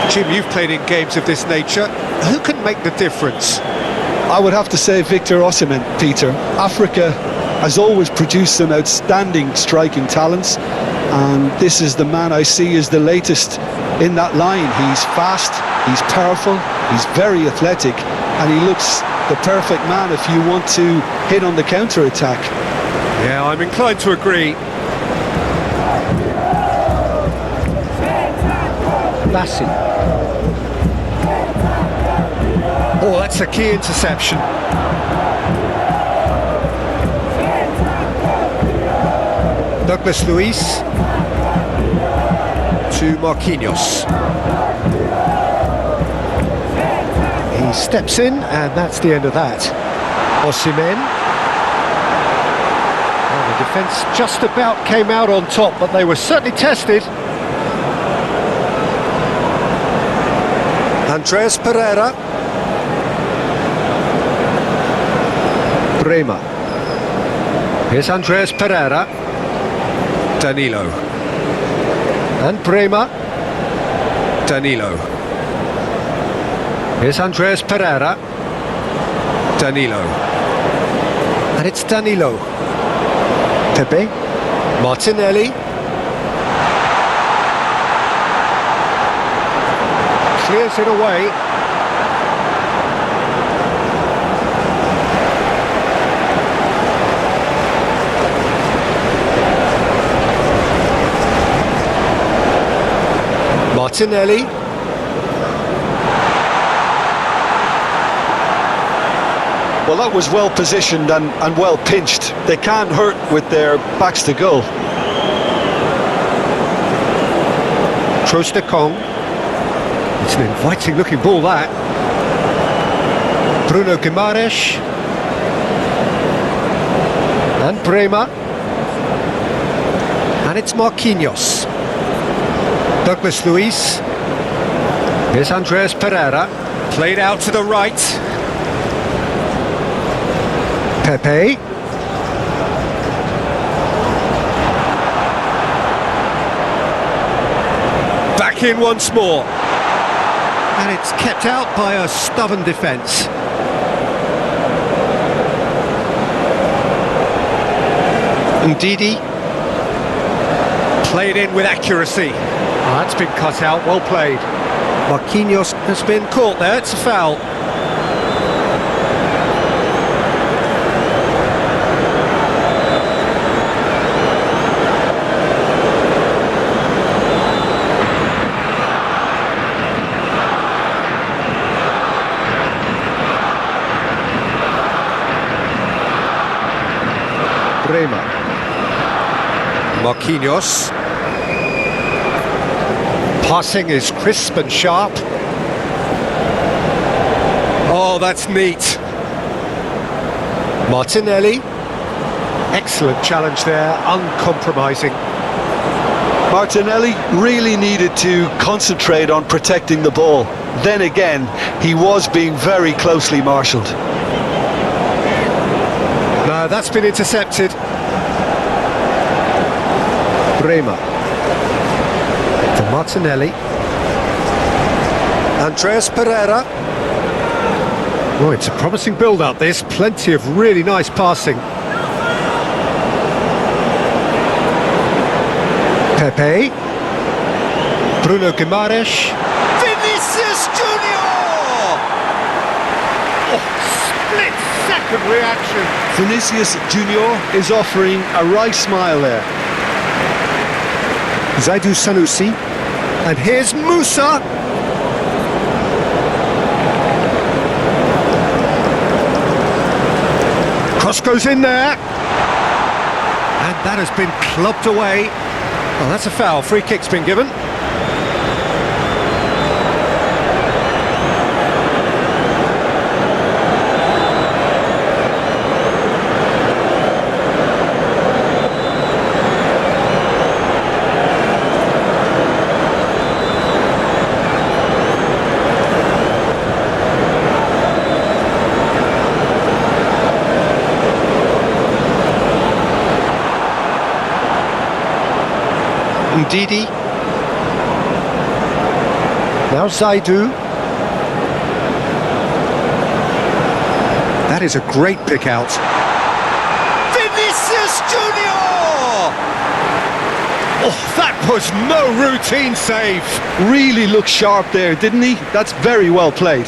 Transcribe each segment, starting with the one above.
Jim, you've played in games of this nature. Who can make the difference? I would have to say Victor Osimhen, Peter. Africa has always produced some outstanding striking talents, and this is the man I see as the latest in that line. He's fast, he's powerful, he's very athletic, and he looks the perfect man if you want to hit on the counter-attack. Yeah, I'm inclined to agree. Bassi. Oh, that's a key interception. Douglas Luiz to Marquinhos. He steps in, and that's the end of that. Osimhen. Well, the defence just about came out on top, but they were certainly tested. Andreas Pereira. Bremer. Here's Andreas Pereira. Danilo. And Bremer. Danilo. Here's Andreas Pereira. Danilo. And it's Danilo. Pepe. Martinelli. Clears it away. Martinelli. Well, that was well positioned and well pinched. They can't hurt with their backs to goal. Troost-Ekong. It's an inviting looking ball, that. Bruno Guimaraes. And Bremer. And it's Marquinhos. Douglas Luiz. Here's Andreas Pereira. Played out to the right. Pepe. Back in once more. And it's kept out by a stubborn defence. Ndidi. Played in with accuracy. Oh, that's been cut out, well played. Marquinhos has been caught there, it's a foul. Bremer. Marquinhos. Passing is crisp and sharp. Oh, that's neat. Martinelli. Excellent challenge there, uncompromising. Martinelli really needed to concentrate on protecting the ball. Then again, he was being very closely marshalled. No, that's been intercepted. Bremer. To Martinelli. Andreas Pereira. Oh, it's a promising build-up, this. Plenty of really nice passing. Pepe. Bruno Guimaraes. Vinicius Junior! Oh, split-second reaction. Vinicius Junior is offering a wry smile there. Zaidu Sanusi. And here's Musa. Cross goes in there. And that has been clubbed away. Oh, that's a foul. Free kick's been given. Ndidi. Now Zaidu. That is a great pick out. Vinicius Junior! Oh, that was no routine save. Really looked sharp there, didn't he? That's very well played.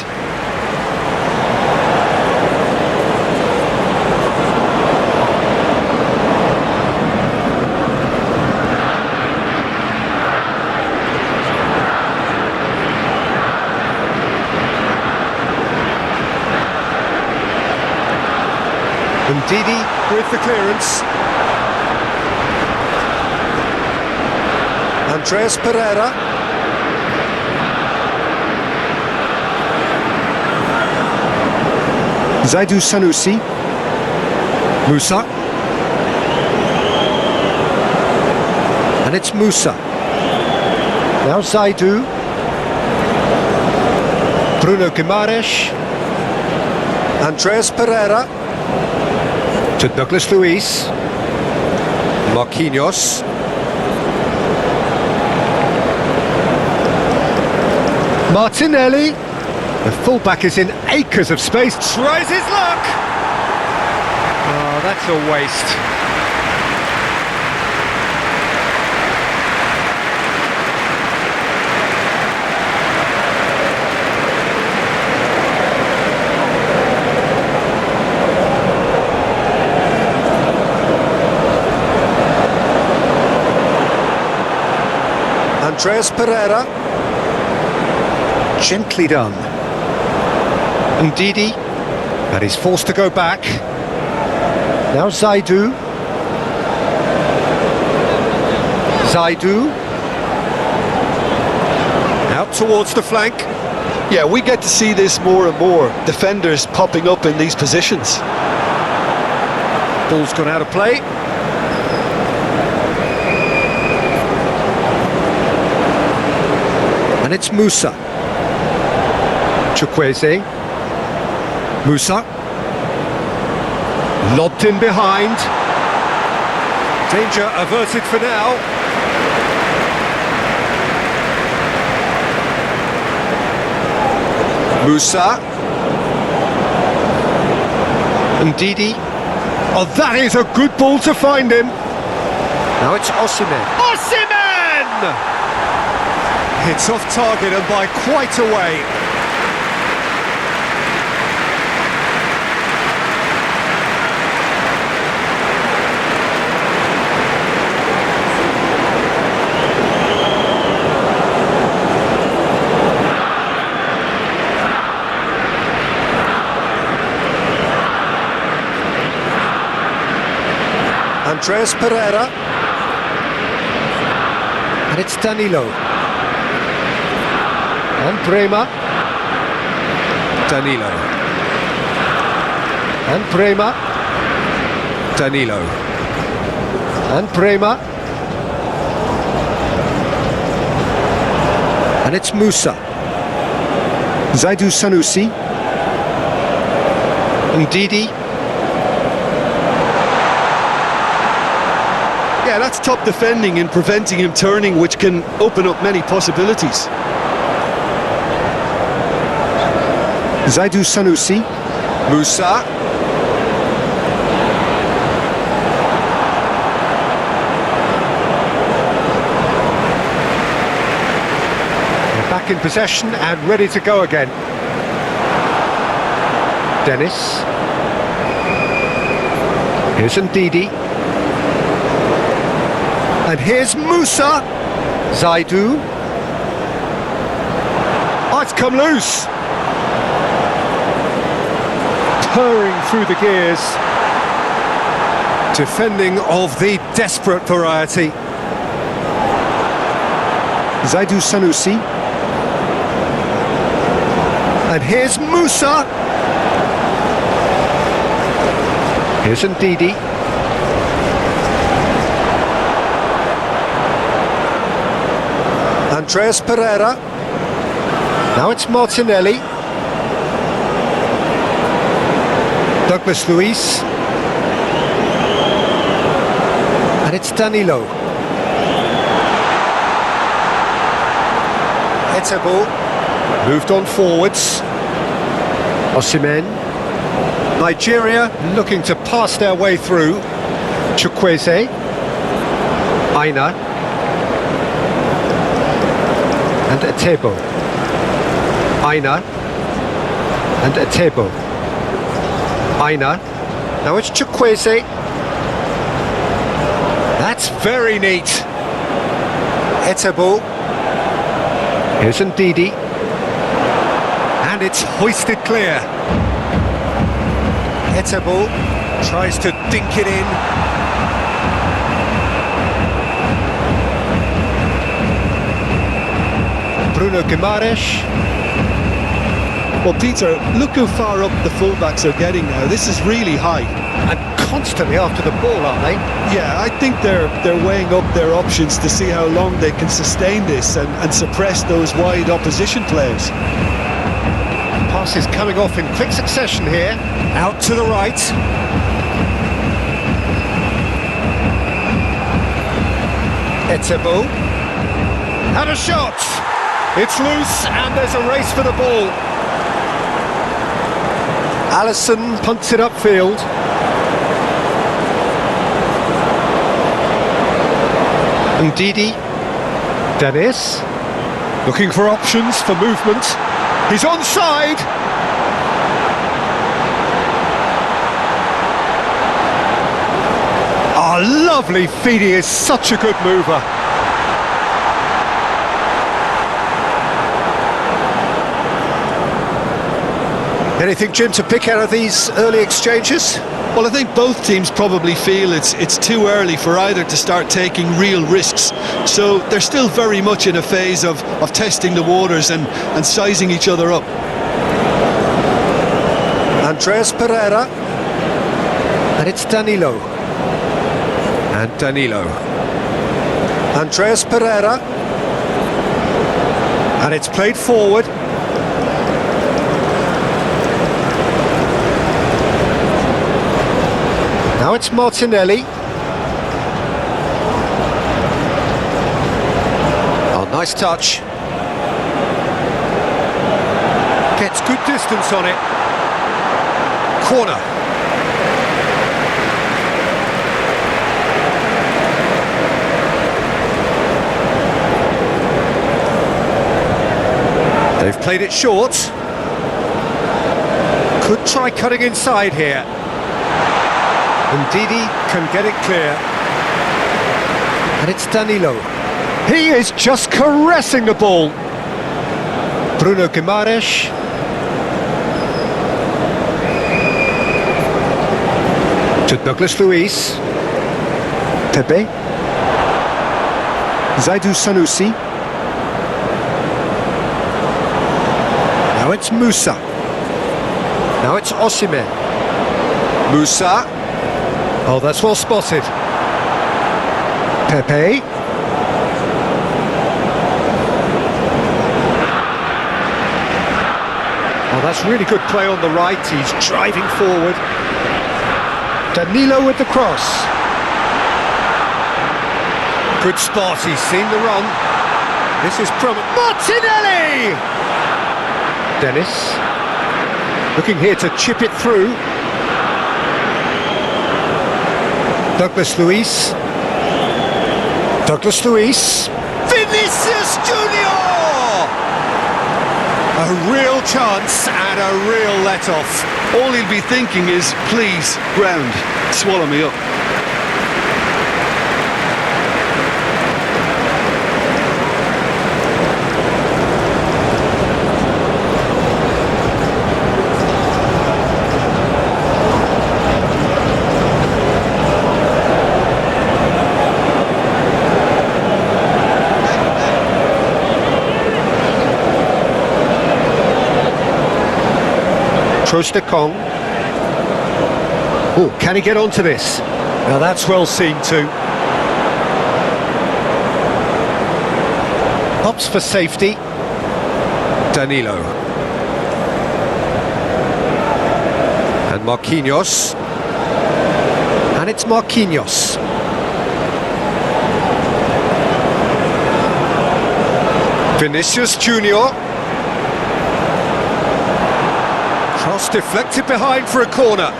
Ndidi with the clearance. Andreas Pereira. Zaidu Sanusi. Musa. And it's Musa. Now Zaidu. Bruno Guimaraes. Andreas Pereira. To Douglas Luiz. Marquinhos. Martinelli. The fullback is in acres of space. Tries his luck. Oh, that's a waste. Andreas Pereira. Gently done. Ndidi. And he's forced to go back. Now Zaidu. Zaidu. Out towards the flank. Yeah, we get to see this more and more. Defenders popping up in these positions. Ball's gone out of play. And it's Musa. Chukwueze. Musa. Lobbed in behind. Danger averted for now. Musa. Ndidi. Oh, that is a good ball to find him. Now it's Osimhen. Osimhen! It's off target and by quite a way. Andreas Pereira. And it's Danilo. And Prema. Danilo. And Prema. Danilo. And Prema. And it's Musa. Zaidu Sanusi. Ndidi. Yeah, that's top defending and preventing him turning, which can open up many possibilities. Zaidu Sanusi. Musa. They're back in possession and ready to go again. Dennis. Here's Ndidi. And here's Musa. Zaidu. Oh, it's come loose. Purring through the gears. Defending of the desperate variety. Zaidu Sanusi. And here's Musa. Here's Ndidi. Andreas Pereira. Now it's Martinelli. Douglas Luiz. And it's Danilo. It's a ball. Moved on forwards. Osimhen. Nigeria looking to pass their way through. Chukwueze. Aina. And Etebo. Aina. And Etebo. Aina. Now it's Chukwueze. That's very neat. Etebo. Here's Ndidi. And it's hoisted clear. Etebo tries to dink it in. Bruno Guimaraes. Well, Peter, look how far up the fullbacks are getting now. This is really high. And constantly after the ball, aren't they? Yeah, I think they're weighing up their options to see how long they can sustain this and suppress those wide opposition players. Passes coming off in quick succession here. Out to the right. Etebo. And a shot! It's loose and there's a race for the ball. Alisson punts it upfield. Ndidi. Dennis. Looking for options for movement. He's onside! Oh, lovely feed, he is such a good mover. Anything, Jim, to pick out of these early exchanges? Well, I think both teams probably feel it's too early for either to start taking real risks. So they're still very much in a phase of testing the waters and sizing each other up. Andreas Pereira. And it's Danilo. And Danilo. Andreas Pereira. And it's played forward. Now it's Martinelli. Oh, nice touch. Gets good distance on it. Corner. They've played it short. Could try cutting inside here. Ndidi can get it clear. And it's Danilo. He is just caressing the ball. Bruno Guimaraes. To Douglas Luiz. Pepe. Zaidu Sanusi. Now it's Musa. Now it's Osimhen. Musa. Oh, that's well spotted. Pepe. Oh, that's really good play on the right. He's driving forward. Danilo with the cross. Good spot. He's seen the run. This is Martinelli! Dennis. Looking here to chip it through. Douglas Luiz. Douglas Luiz. Vinicius Junior! A real chance and a real let-off. All he'll be thinking is, please, ground, swallow me up. Trostekong. Oh, can he get onto this? Now that's well seen too. Pops for safety. Danilo. And Marquinhos. And it's Marquinhos. Vinicius Junior. Cross deflected behind for a corner.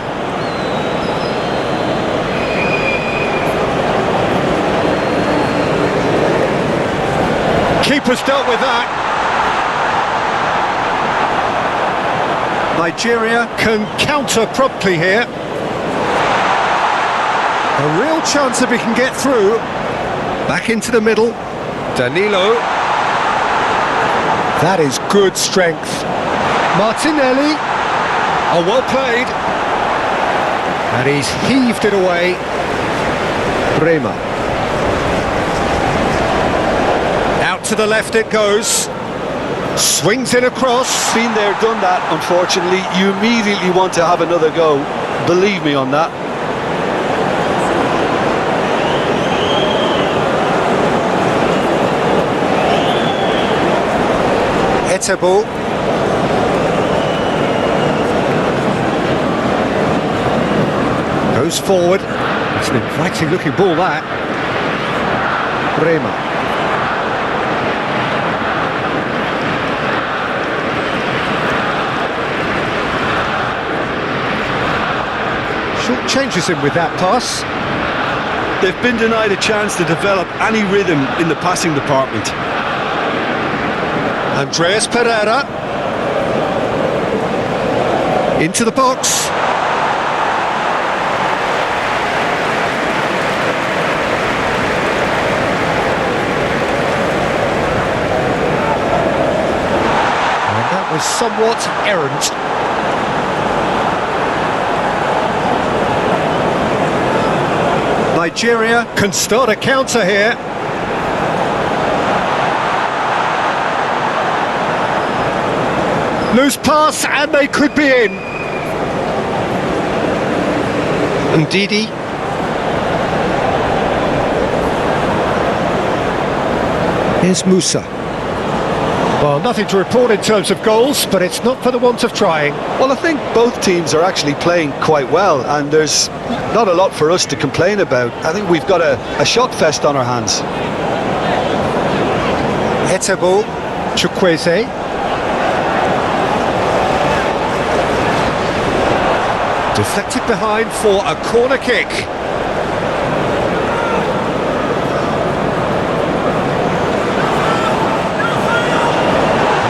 Keeper's dealt with that. Nigeria can counter promptly here. A real chance if he can get through. Back into the middle. Danilo. That is good strength. Martinelli. Oh, well played. And he's heaved it away. Bremer. Out to the left it goes. Swings it across. Been there, done that, unfortunately. You immediately want to have another go. Believe me on that. Etebo. Goes forward. It's an inviting looking ball, that. Bremer. Short changes him with that pass. They've been denied a chance to develop any rhythm in the passing department. Andreas Pereira. Into the box. And that was somewhat errant. Nigeria can start a counter here. Loose pass and they could be in. And Didi. Here's Musa. Well, nothing to report in terms of goals, but it's not for the want of trying. Well, I think both teams are actually playing quite well, and there's not a lot for us to complain about. I think we've got a shot fest on our hands. Etebo, Chukwueze. Deflected behind for a corner kick.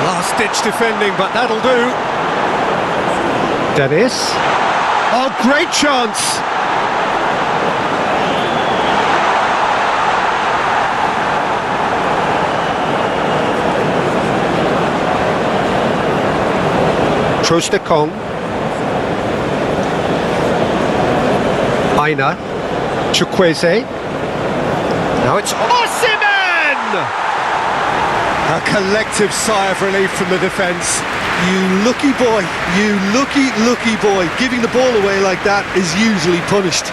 Last-ditch defending, but that'll do. Dennis. Oh, great chance. Trostekong. Aina. Chukwueze. Now it's Osimhen! A collective sigh of relief from the defence. You lucky boy, you lucky boy. Giving the ball away like that is usually punished.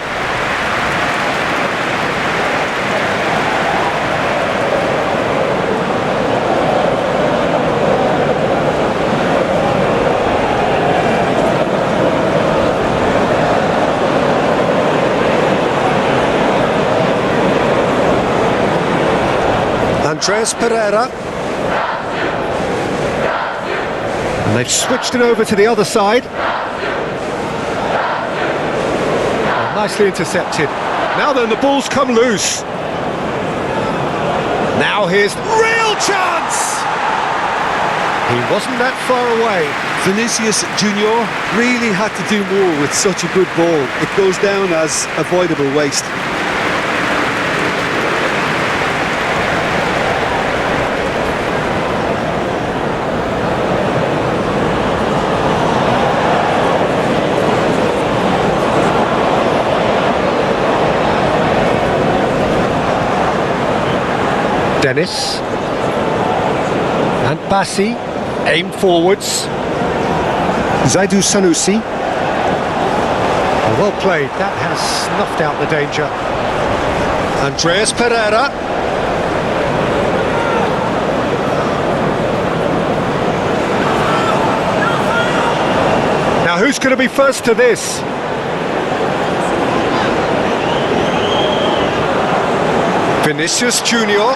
Andreas Pereira. And they've switched it over to the other side. Oh, nicely intercepted. Now then, the ball's come loose. Now here's real chance! He wasn't that far away. Vinicius Junior really had to do more with such a good ball. It goes down as avoidable waste. Dennis and Bassi aim forwards. Zaidu Sanusi. Well played, that has snuffed out the danger. Andreas Pereira. Now who's going to be first to this? Vinicius Junior.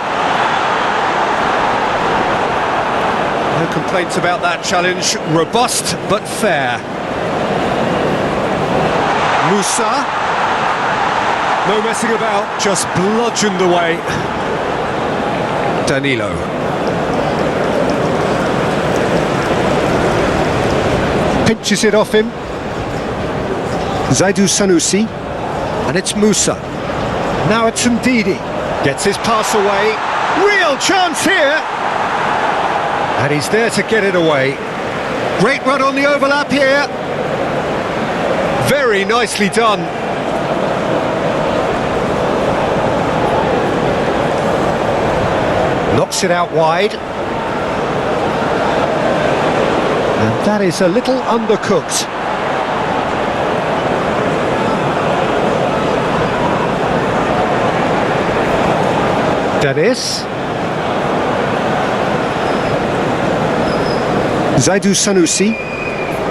complaints about that challenge. Robust but fair. Musa. No messing about, just bludgeoned away. Danilo. Pinches it off him. Zaidu Sanusi. And it's Musa. Now it's Ndidi. Gets his pass away. Real chance here. And he's there to get it away. Great run on the overlap here. Very nicely done. Knocks it out wide. And that is a little undercooked. Dennis. Zaidu Sanusi.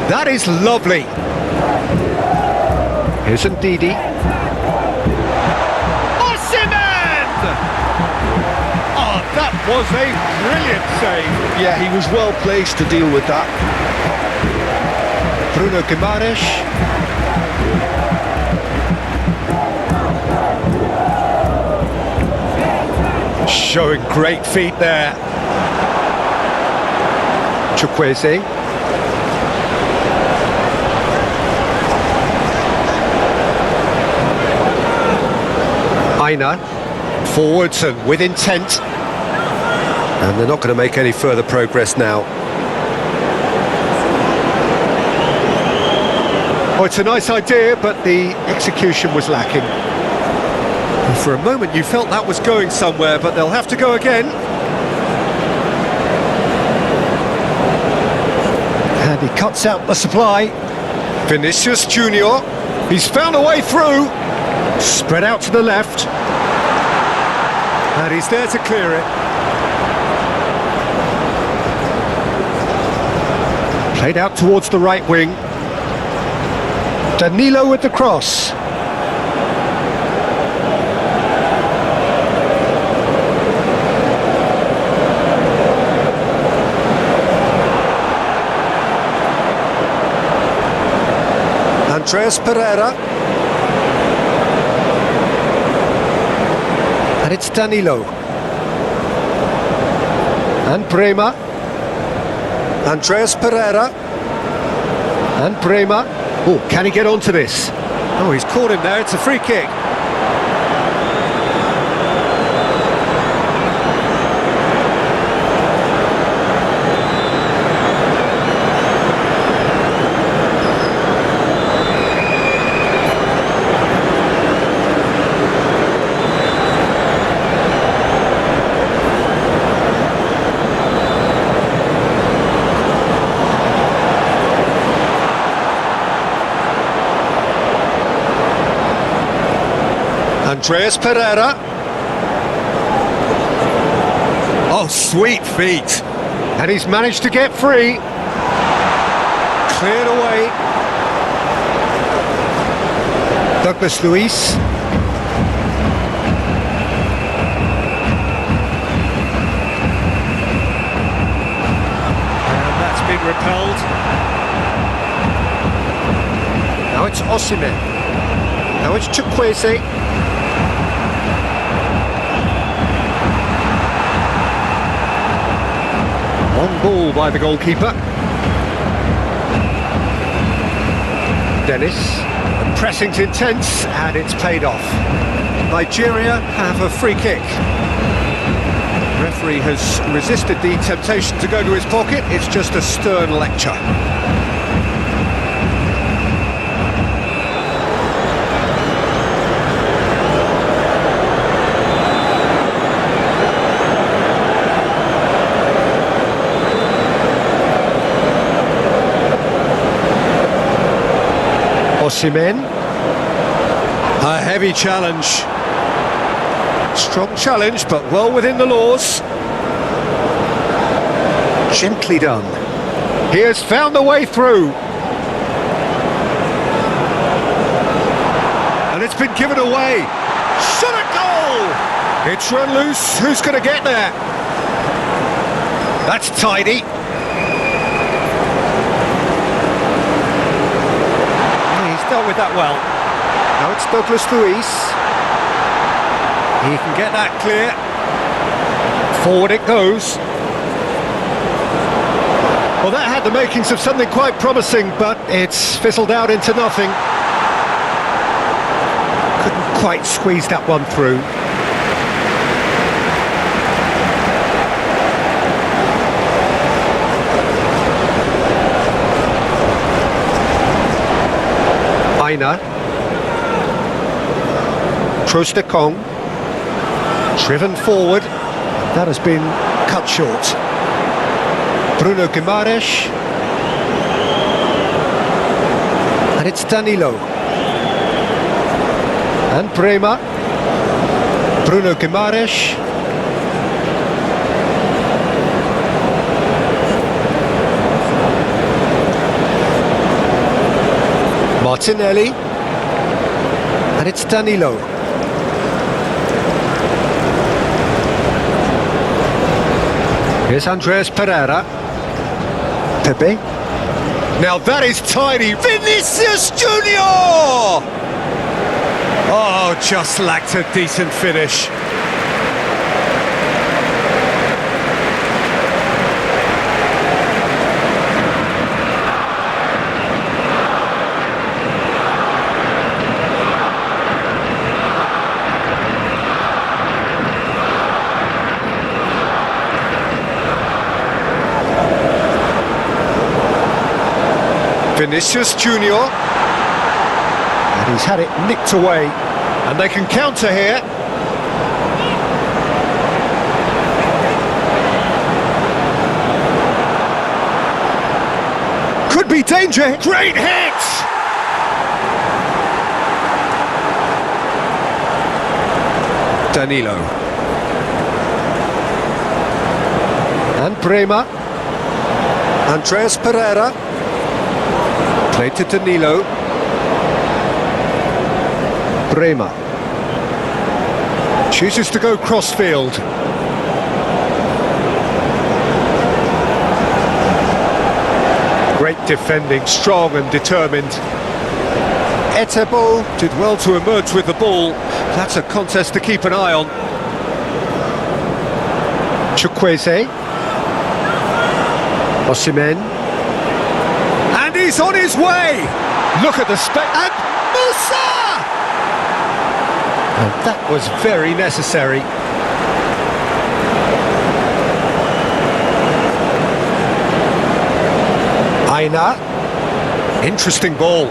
That is lovely. Here's Ndidi. Osimhen! Oh, that was a brilliant save. Yeah, he was well placed to deal with that. Bruno Guimaraes. Showing great feet there. Chukwueze. Aina. Forwards and with intent. And they're not going to make any further progress now. Oh, it's a nice idea, but the execution was lacking. And for a moment you felt that was going somewhere, but they'll have to go again. And he cuts out the supply. Vinicius Junior. He's found a way through. Spread out to the left. And he's there to clear it. Played out towards the right wing. Danilo with the cross. Andreas Pereira. And it's Danilo. And Brema. Andreas Pereira. And Brema. Oh, can he get onto this? Oh, he's caught him there, it's a free kick. Andreas Pereira. Oh, sweet feet. And he's managed to get free. Cleared away. Douglas Luiz. And that's been repelled. Now it's Osimhen. Now it's Chukwueze. On ball by the goalkeeper. Dennis. The pressing's intense and it's paid off. Nigeria have a free kick. The referee has resisted the temptation to go to his pocket. It's just a stern lecture. Osimhen. A heavy challenge. Strong challenge, but well within the laws. Gently done. He has found a way through. And it's been given away. Shot at goal! It's run loose. Who's going to get there? That's tidy. with that well. Now it's Douglas Luiz. He can get that clear. Forward it goes. Well, that had the makings of something quite promising, but it's fizzled out into nothing. Couldn't quite squeeze that one through. Aina. Trostekong. Driven forward. That has been cut short. Bruno Guimaraes. And it's Danilo. And Brema. Bruno Guimaraes. Martinelli. And it's Danilo. Here's Andreas Pereira. Pepe. Now that is tidy. Vinicius Junior! Oh, just lacked a decent finish. Vinicius Junior, and he's had it nicked away, and they can counter here. Could be danger. Great hit! Danilo. And Brema. Andreas Pereira. Played to Danilo. Brema. Chooses to go crossfield. Great defending, strong and determined. Etebo did well to emerge with the ball. That's a contest to keep an eye on. Chukwueze. Osimhen. And he's on his way! Look at the and Musa! And that was very necessary. Aina. Interesting ball.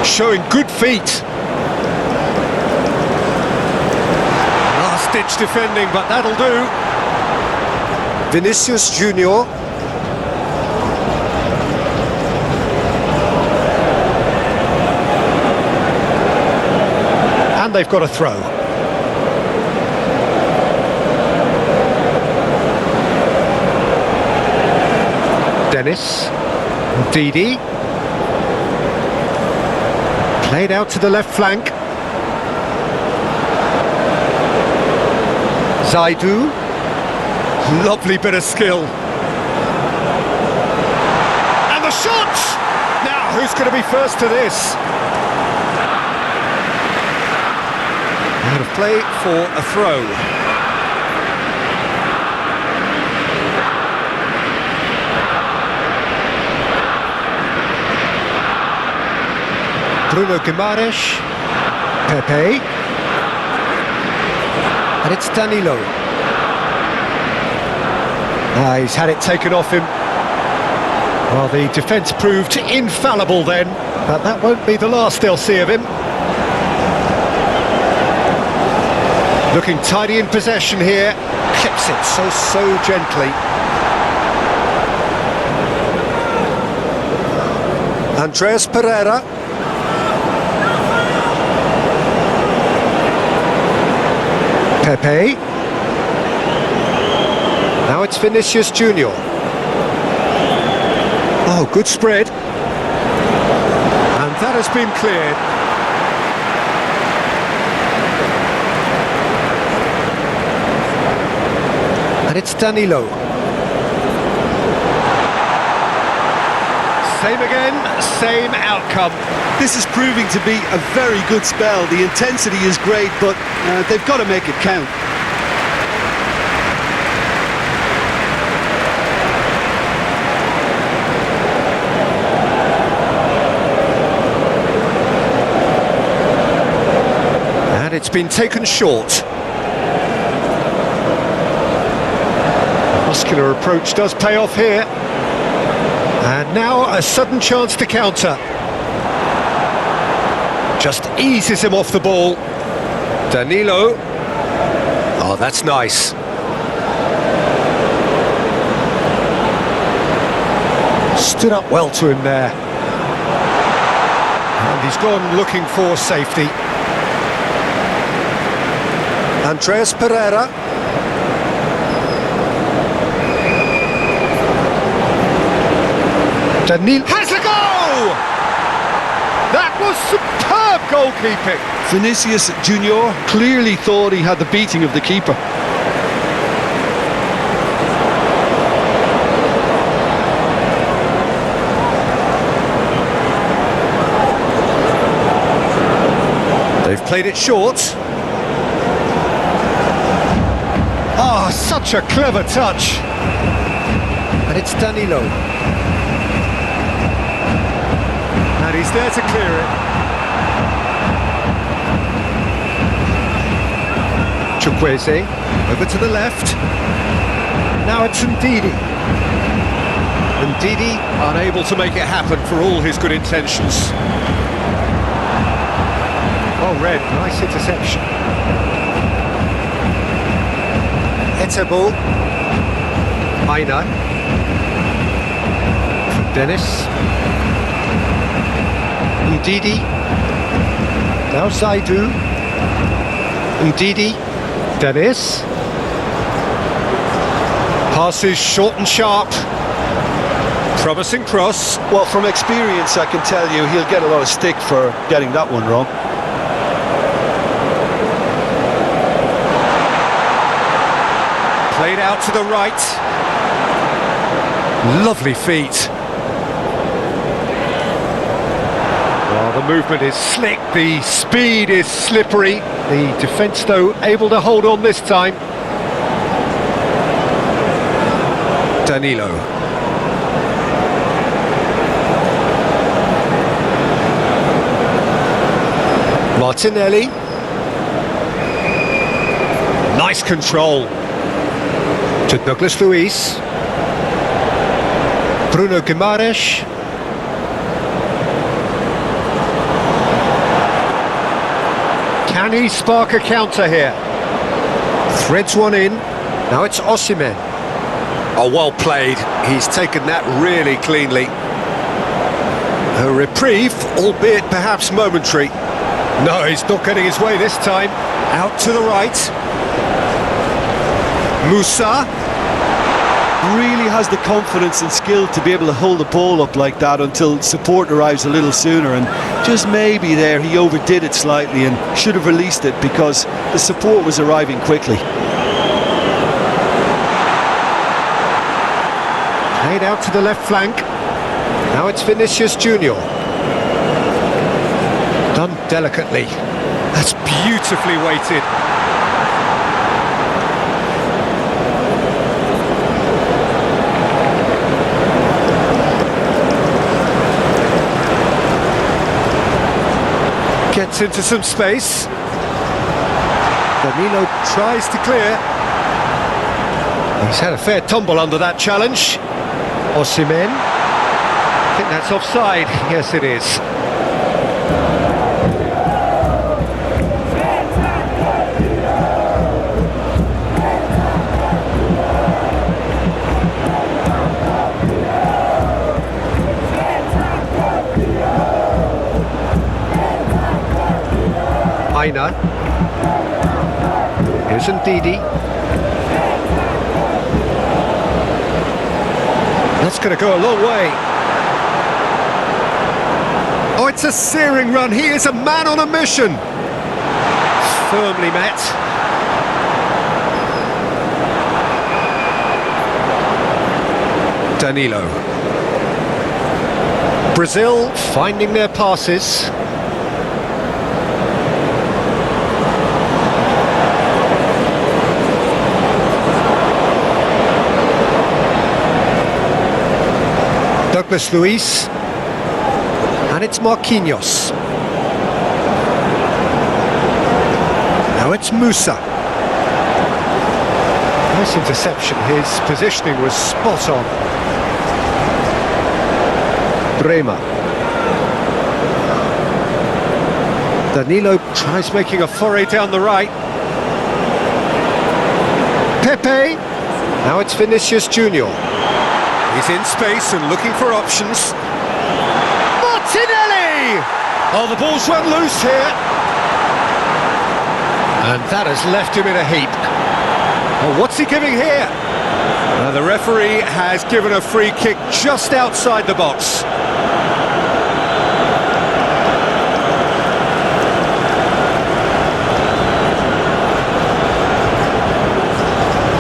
Showing good feet. Last-ditch defending, but that'll do. Vinicius Junior. And they've got a throw. Dennis. Didi. Played out to the left flank. Zaidu. Lovely bit of skill. And the shot! Now, who's going to be first to this? Out of play for a throw. Bruno Guimaraes. Pepe. And it's Danilo. He's had it taken off him. Well, the defence proved infallible then, but that won't be the last they'll see of him. Looking tidy in possession here, clips it so gently. Andreas Pereira. Pepe. Now it's Vinicius Junior. Oh, good spread. And that has been cleared. And it's Danilo. Same again, same outcome. This is proving to be a very good spell. The intensity is great, but they've got to make it count. And it's been taken short. Muscular approach does pay off here. And now a sudden chance to counter. Just eases him off the ball. Danilo. Oh, that's nice. Stood up well to him there. And he's gone looking for safety. Andreas Pereira. Danilo has a goal! That was superb goalkeeping. Vinicius Junior clearly thought he had the beating of the keeper. They've played it short. Ah, such a clever touch. And it's Danilo. And he's there to clear it. Chukwueze, over to the left. Now it's Ndidi. Ndidi unable to make it happen for all his good intentions. Well read, nice interception. Etebo. Aina. Dennis. Ndidi. Now Zaidu. Ndidi. Dennis. Passes short and sharp. Promising cross. Well, from experience, I can tell you he'll get a lot of stick for getting that one wrong. Played out to the right. Lovely feet. Well, the movement is slick, the speed is slippery. The defence, though, able to hold on this time. Danilo. Martinelli. Nice control. To Douglas Luiz. Bruno Guimaraes. Can he spark a counter here? Threads one in. Now it's Osimhen. Oh, well played. He's taken that really cleanly. A reprieve, albeit perhaps momentary. No, he's not getting his way this time. Out to the right. Musa. Really has the confidence and skill to be able to hold the ball up like that until support arrives a little sooner, and just maybe there he overdid it slightly and should have released it because the support was arriving quickly. Played out to the left flank. Now it's Vinicius Junior. Done delicately. That's beautifully weighted. Gets into some space. Danilo tries to clear. He's had a fair tumble under that challenge. Osimhen. I think that's offside. Yes, it is. Aina. Here's Ndidi. That's going to go a long way. Oh, it's a searing run. He is a man on a mission. Firmly met. Danilo. Brazil finding their passes. Douglas Luiz, and it's Marquinhos. Now it's Musa. Nice interception, his positioning was spot on. Bremer. Danilo tries making a foray down the right. Pepe. Now it's Vinicius Junior. He's in space and looking for options. Martinelli! Oh, the ball's run loose here. And that has left him in a heap. Oh, what's he giving here? The referee has given a free kick just outside the box.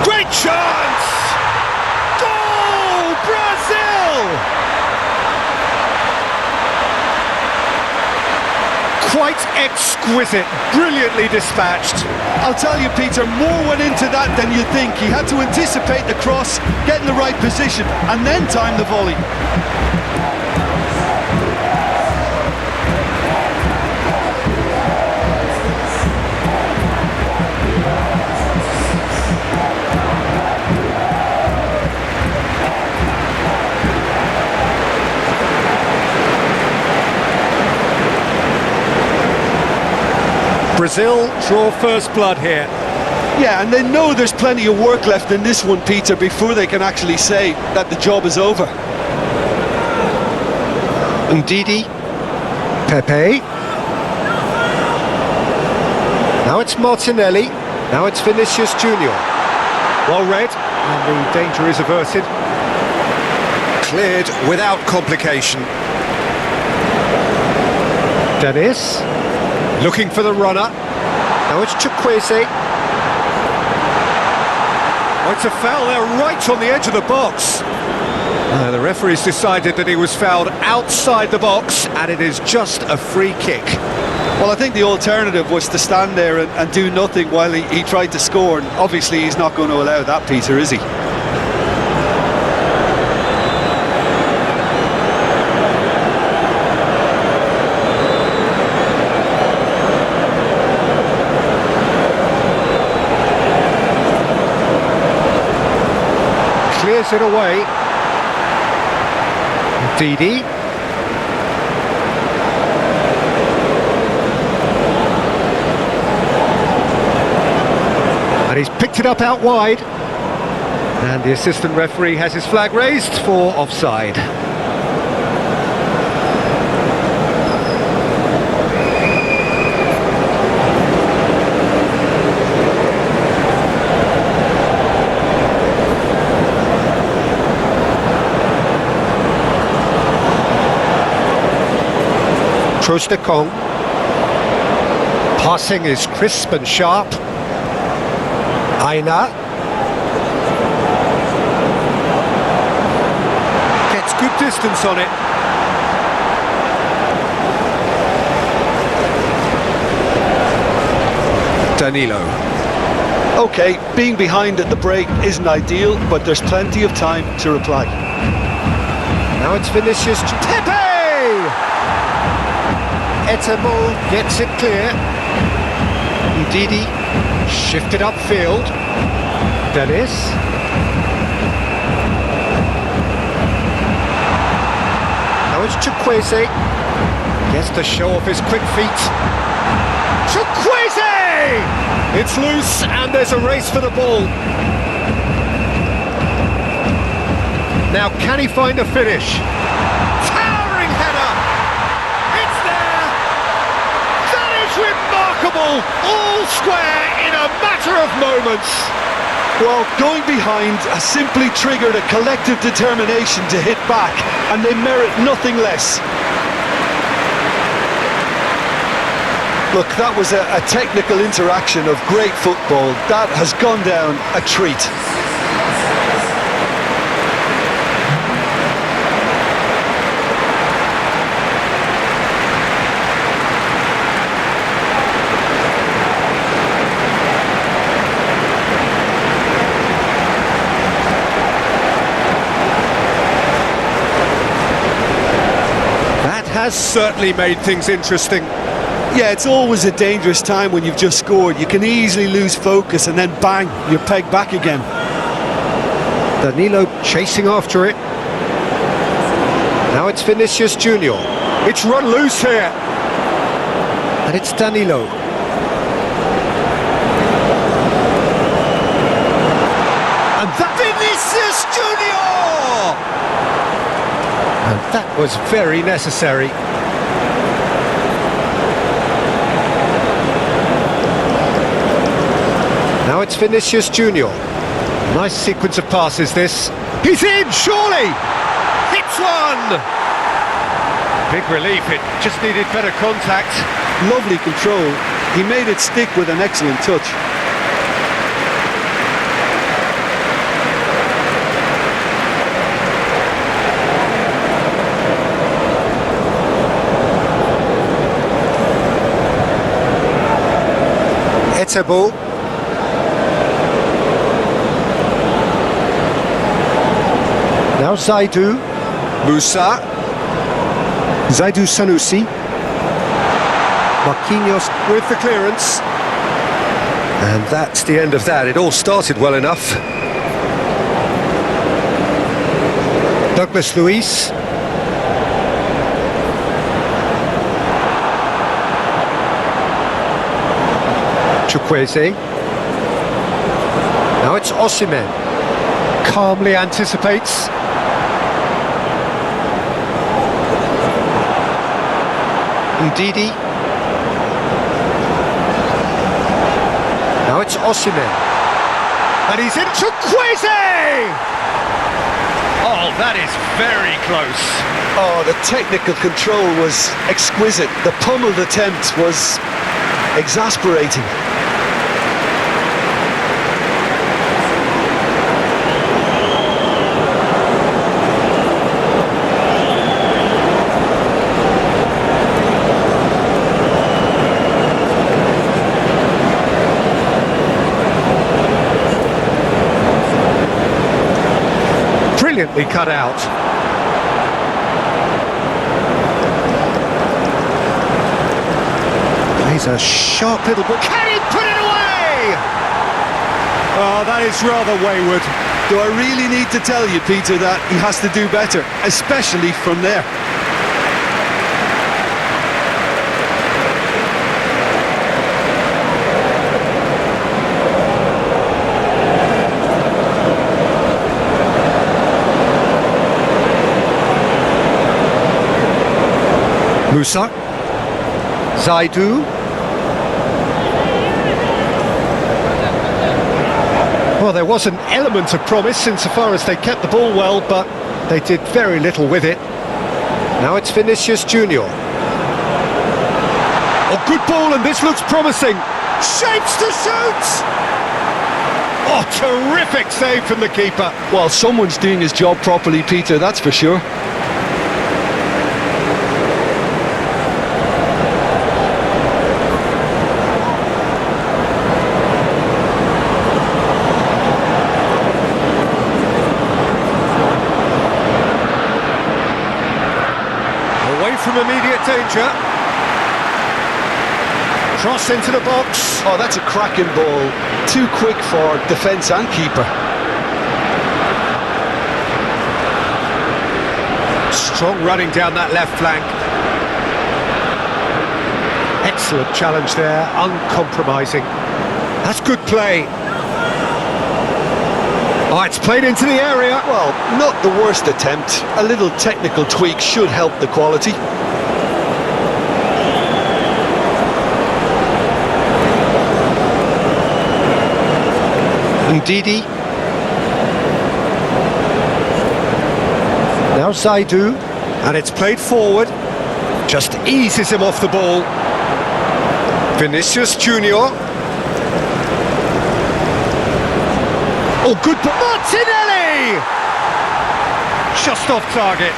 Great chance! Goal, Brazil! Quite exquisite, brilliantly dispatched. I'll tell you, Peter, more went into that than you think. He had to anticipate the cross, get in the right position, and then time the volley. Brazil draw first blood here. Yeah, and they know there's plenty of work left in this one, Peter, before they can actually say that the job is over. Ndidi, Pepe. Now it's Martinelli. Now it's Vinicius Junior. Well read, and the danger is averted. Cleared without complication. Dennis. Looking for the runner. Now it's Chukwueze. Oh, it's a foul there right on the edge of the box. The referee's decided that he was fouled outside the box, and it is just a free kick. Well, I think the alternative was to stand there and do nothing while he tried to score, and obviously he's not going to allow that, Peter, is he? Clears it away. Didi. And he's picked it up out wide. And the assistant referee has his flag raised for offside. Kong. Passing is crisp and sharp. Aina. Gets good distance on it. Danilo. Okay, being behind at the break isn't ideal, but there's plenty of time to reply. Now it's Vinicius Pepe! Etebo gets it clear. Ndidi shifted upfield. Dennis. Now it's Chukwueze. Gets to show off his quick feet. Chukwueze! It's loose and there's a race for the ball. Now can he find a finish? Towering header! It's there! That is remarkable! All square in a matter of moments. Well, going behind has simply triggered a collective determination to hit back, and they merit nothing less. Look, that was a technical interaction of great football. That has gone down a treat. has certainly made things interesting. Yeah, it's always a dangerous time when you've just scored. You can easily lose focus and then bang, you're pegged back again. Danilo chasing after it. Now it's Vinicius Junior. It's run loose here. And it's Danilo. And that Vinicius Junior! And that was very necessary. Now it's Vinicius Junior. Nice sequence of passes this. He's in, surely! Hits one! Big relief, it just needed better contact. Lovely control. He made it stick with an excellent touch. Etebo. Now Zaidu. Musa. Zaidu Sanusi. Marquinhos with the clearance. And that's the end of that. It all started well enough. Douglas Luiz. Chukwueze. Now it's Osimhen. Calmly anticipates. Ndidi. Now it's Osimhen. And he's in. Chukwueze! Oh, that is very close. Oh, the technical control was exquisite. The pummeled attempt was exasperating. Brilliantly cut out. He's a sharp little ball. Can he put it away? Oh, that is rather wayward. Do I really need to tell you, Peter, that he has to do better, especially from there? Musa. Zaidu. Well, there was an element of promise insofar as they kept the ball well, but they did very little with it. Now it's Vinicius Junior. Oh, good ball, and this looks promising. Shapes to shoot! Oh, terrific save from the keeper. Well, someone's doing his job properly, Peter, that's for sure. From immediate danger. Cross into the box. Oh, that's a cracking ball. Too quick for defence and keeper. Strong running down that left flank. Excellent challenge there, uncompromising. That's good play. Oh, it's played into the area. Well, not the worst attempt. A little technical tweak should help the quality. Ndidi. Now Zaidu. And it's played forward. Just eases him off the ball. Vinicius Junior. Oh, good ball. Martinelli! Just off target.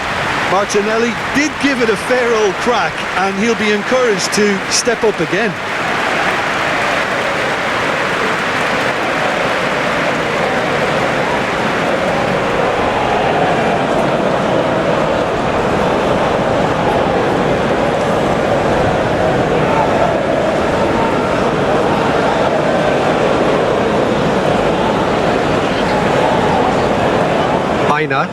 Martinelli did give it a fair old crack, and he'll be encouraged to step up again. Maina.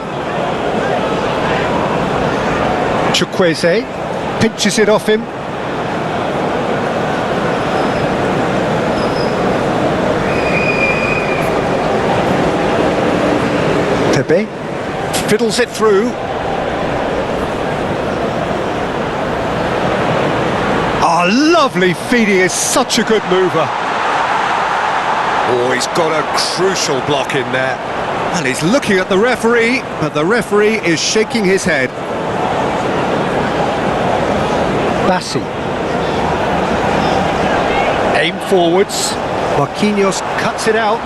Chukwueze pinches it off him. Pepe fiddles it through. Oh, lovely feed, he is such a good mover. Oh, he's got a crucial block in there. And he's looking at the referee, but the referee is shaking his head. Bassi. Aim forwards. Marquinhos cuts it out.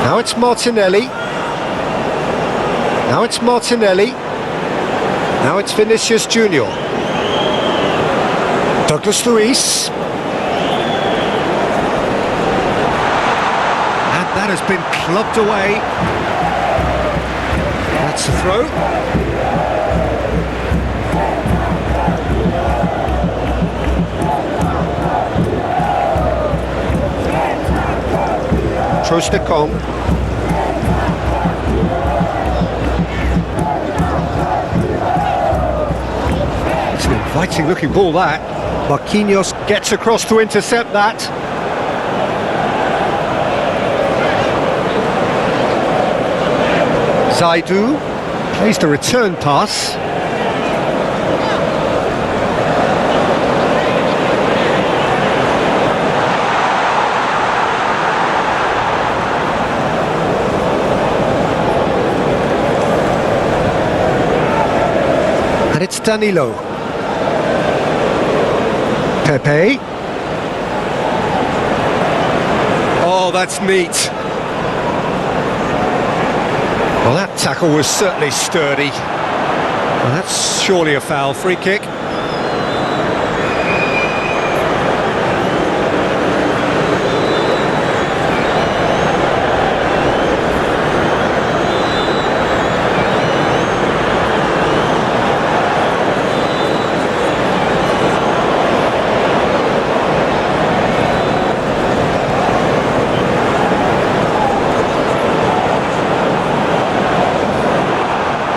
Now it's Martinelli. Now it's Martinelli. Now it's Vinicius Junior. Douglas Luiz. And that has been clubbed away. That's the throw. Trostekong. It's an inviting looking ball, that. Marquinhos gets across to intercept that. Zaidu plays the return pass. And it's Danilo. Pepe. Oh, that's neat. Well, that tackle was certainly sturdy. Well, that's surely a foul. Free kick.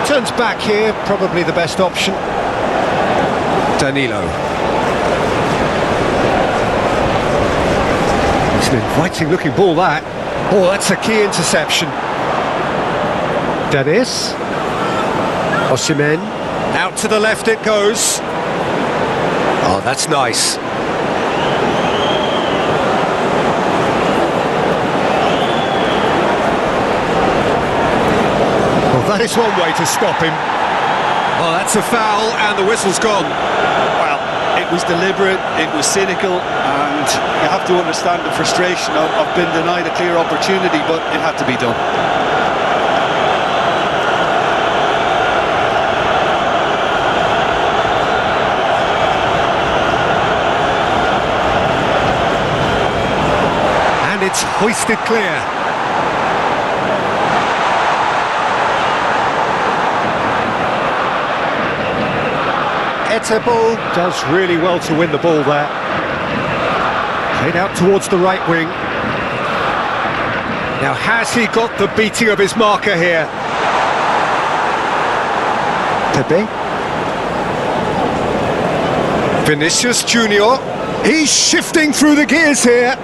Turns back here, probably the best option. Danilo. It's an inviting looking ball, that. Oh, that's a key interception. Dennis. Osimhen. Out to the left it goes. Oh, that's nice. That is one way to stop him. Oh, that's a foul, and the whistle's gone. Well, it was deliberate, it was cynical, and you have to understand the frustration of being denied a clear opportunity, but it had to be done. And it's hoisted clear. Etebo does really well to win the ball there. Played out towards the right wing. Now, has he got the beating of his marker here? Pepe. Vinicius Junior. He's shifting through the gears here.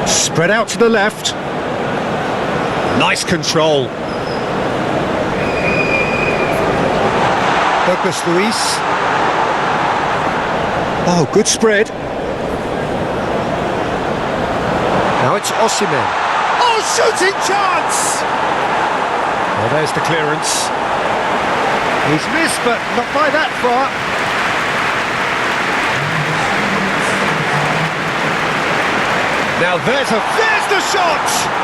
Spread out to the left. Nice control. Douglas Luiz. Oh, good spread. Now it's Osimhen. Oh, shooting chance! Oh, there's the clearance. He's missed, but not by that far. Now there's the shot!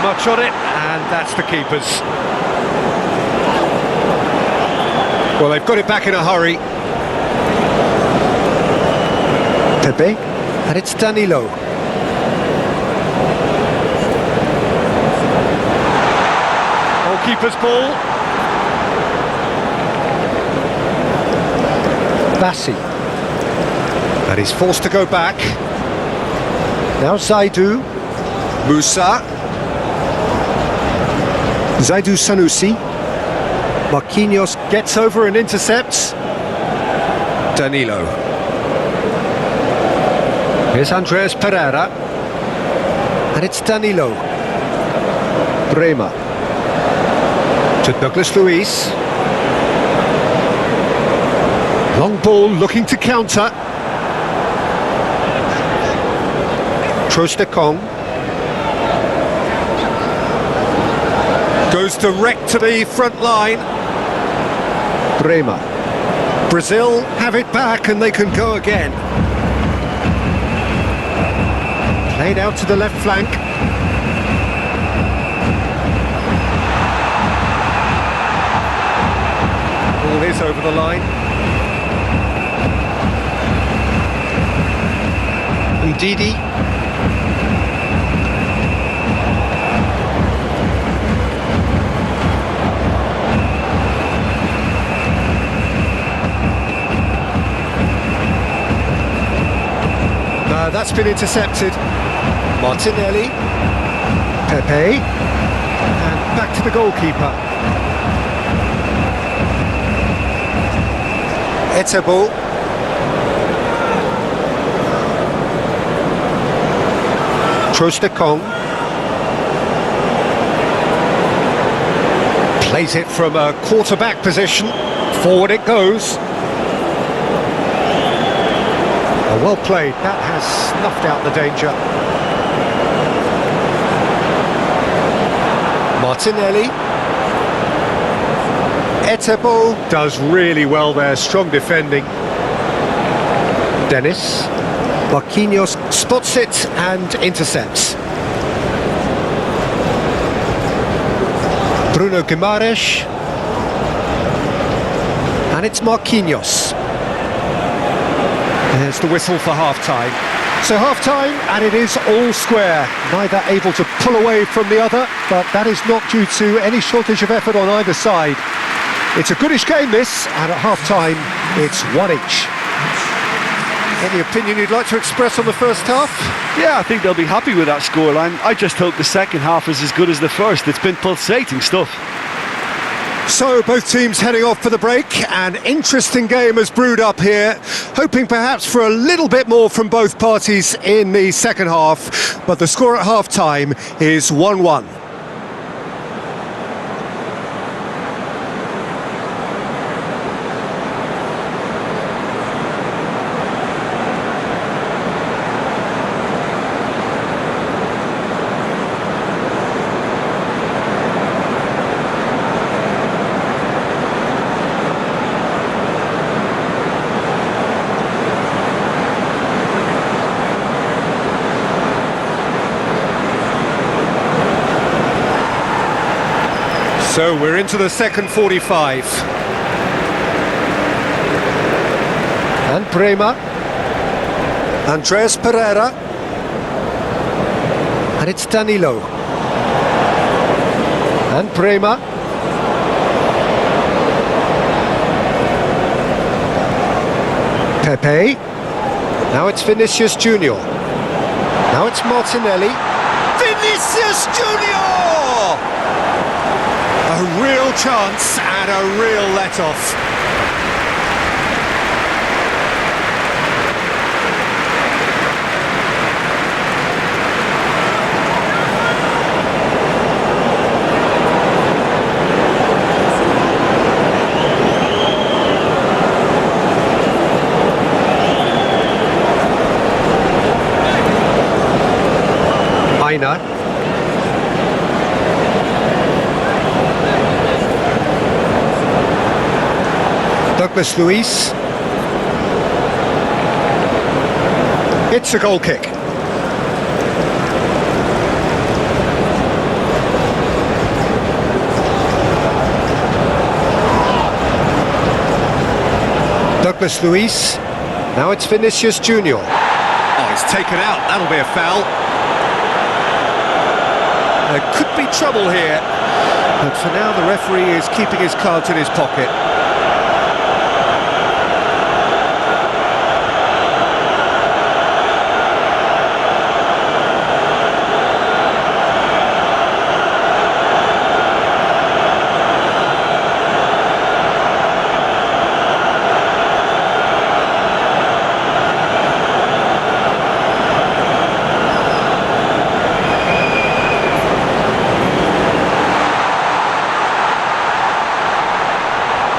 Much on it, and that's the keeper's. Well, they've got it back in a hurry. Pepe, and it's Danilo. Goalkeeper's ball. Bassi. And he's forced to go back. Now Zaidu. Musa. Zaidu Sanusi. Marquinhos gets over and intercepts. Danilo. Here's Andreas Pereira. And it's Danilo. Bremer. To Douglas Luiz. Long ball looking to counter. Trostekong. Goes direct to the front line. Bremer. Brazil have it back and they can go again. Played out to the left flank. Ball is over the line. Ndidi. That's been intercepted. Martinelli. Pepe. And back to the goalkeeper. Etebo. Trostekong. Plays it from a quarterback position. Forward it goes. Well played, that has snuffed out the danger. Martinelli. Etebo does really well there, strong defending. Dennis. Marquinhos spots it and intercepts. Bruno Guimaraes. And it's Marquinhos. There's the whistle for half-time. So half-time, and it is all square. Neither able to pull away from the other, but that is not due to any shortage of effort on either side. It's a goodish game, this, and at half-time, it's one each. Any opinion you'd like to express on the first half? Yeah, I think they'll be happy with that scoreline. I just hope the second half is as good as the first. It's been pulsating stuff. So both teams heading off for the break. An interesting game has brewed up here, hoping perhaps for a little bit more from both parties in the second half, but the score at half-time is 1-1. So we're into the second 45. And Bremer. Andreas Pereira. And it's Danilo. And Bremer. Pepe. Now it's Vinicius Junior. Now it's Martinelli. Vinicius Junior! A real chance and a real let-off. Aina. Douglas Luiz. It's a goal kick. Douglas Luiz. Now it's Vinicius Junior. Oh, he's taken out. That'll be a foul. There could be trouble here. But for now, the referee is keeping his cards in his pocket.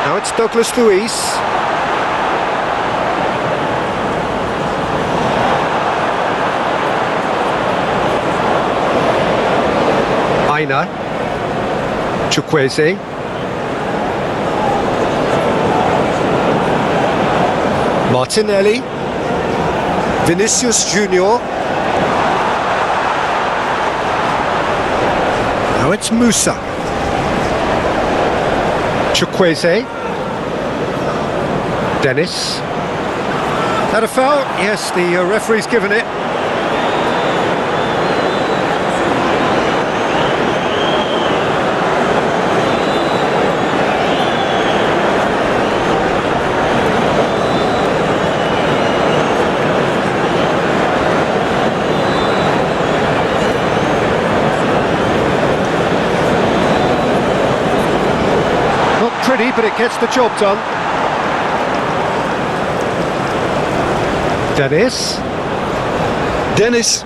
Now it's Douglas Luiz. Aina. Chukwueze. Martinelli. Vinicius Junior. Now it's Musa. Chukwueze. Dennis. That a foul? Yes, the referee's given it. Not pretty, but it gets the job done. Dennis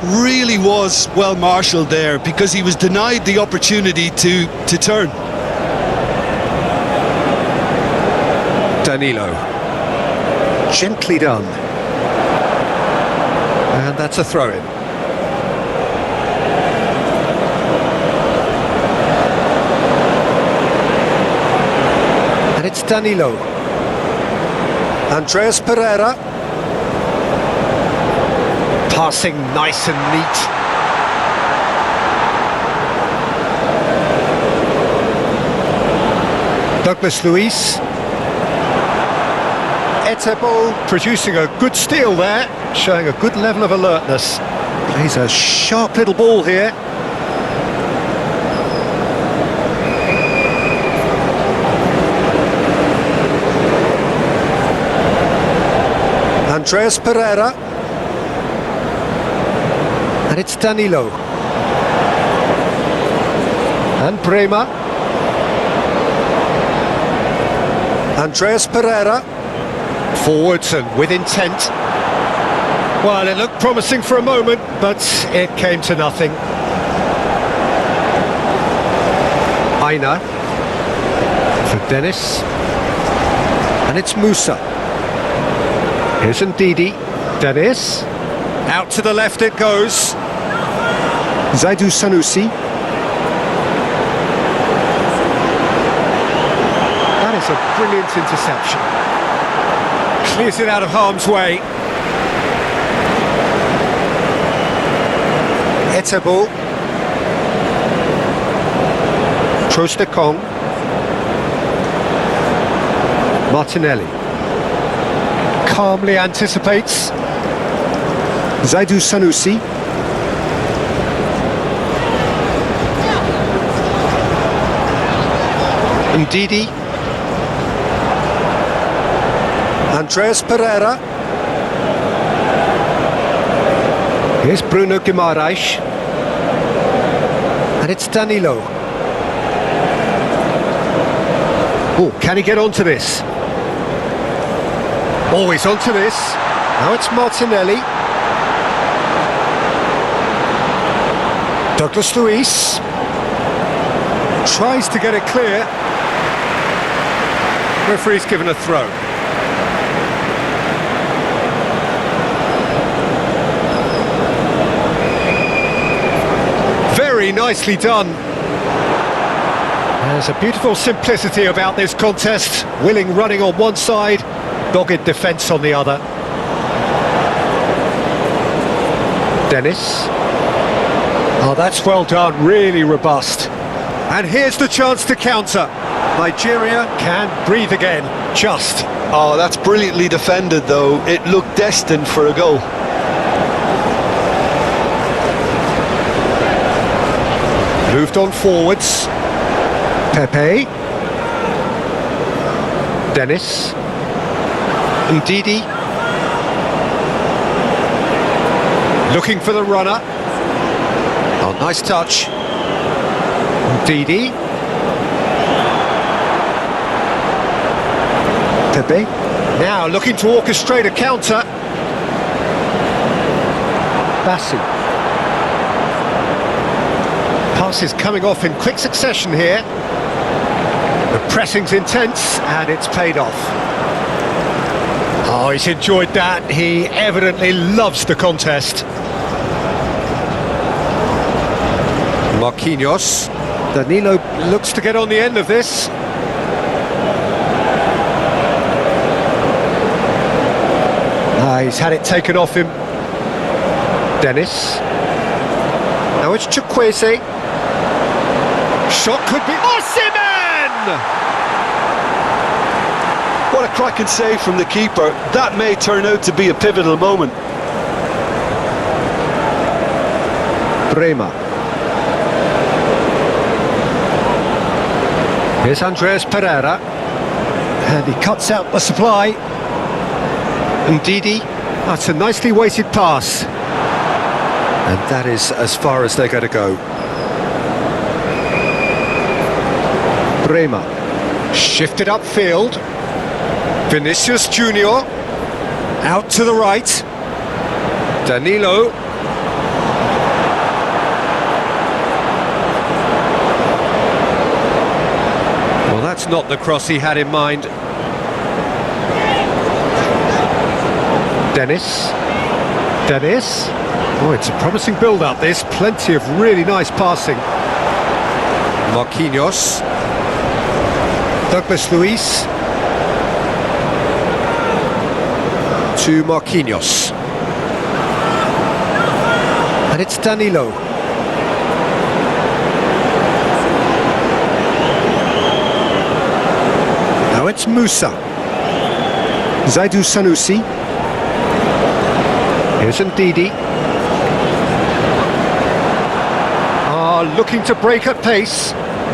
really was well marshalled there because he was denied the opportunity to turn. Danilo. Gently done. And that's a throw-in. And it's Danilo. Andreas Pereira. Passing nice and neat. Douglas Luiz. Etebo producing a good steal there, showing a good level of alertness. Plays a sharp little ball here. Andreas Pereira. And it's Danilo. And Bremer. Andreas Pereira. Forwards and with intent. Well, it looked promising for a moment, but it came to nothing. Aina. For Dennis. And it's Musa. Here's Ndidi. Dennis. Out to the left it goes. Zaidu Sanusi. That is a brilliant interception. Clears it out of harm's way. Etebo. Trostekong. Martinelli. Calmly anticipates. Zaidu Sanusi. Ndidi. Andreas Pereira. Here's Bruno Guimaraes. And it's Danilo. Oh, can he get onto this? Oh, he's onto this. Now it's Martinelli. Douglas Luiz tries to get it clear. Referee's given a throw. Very nicely done. There's a beautiful simplicity about this contest. Willing running on one side, dogged defence on the other. Dennis. Oh, that's well done, really robust. And here's the chance to counter. Nigeria can breathe again, just. Oh, that's brilliantly defended, though. It looked destined for a goal. Moved on forwards. Pepe. Dennis. Ndidi. Looking for the runner. Oh, nice touch. Ndidi. Pepe. Now looking to orchestrate a counter. Bassi. Passes coming off in quick succession here. The pressing's intense and it's paid off. Oh, he's enjoyed that. He evidently loves the contest. Marquinhos. Danilo looks to get on the end of this. He's had it taken off him. Dennis. Now it's Chukwueze. Shot could be... Osimhen! What a cracking save from the keeper. That may turn out to be a pivotal moment. Bremer. Here's Andreas Pereira. And he cuts out the supply. Ndidi. That's a nicely weighted pass. And that is as far as they're going to go. Bremer. Shifted upfield. Vinicius Junior. Out to the right. Danilo. Well, that's not the cross he had in mind. Dennis. Dennis. Oh, it's a promising build-up, this. Plenty of really nice passing. Marquinhos. Douglas Luiz. To Marquinhos. And it's Danilo. Now it's Musa. Zaidu Sanusi. Here's Ndidi. Looking to break at pace.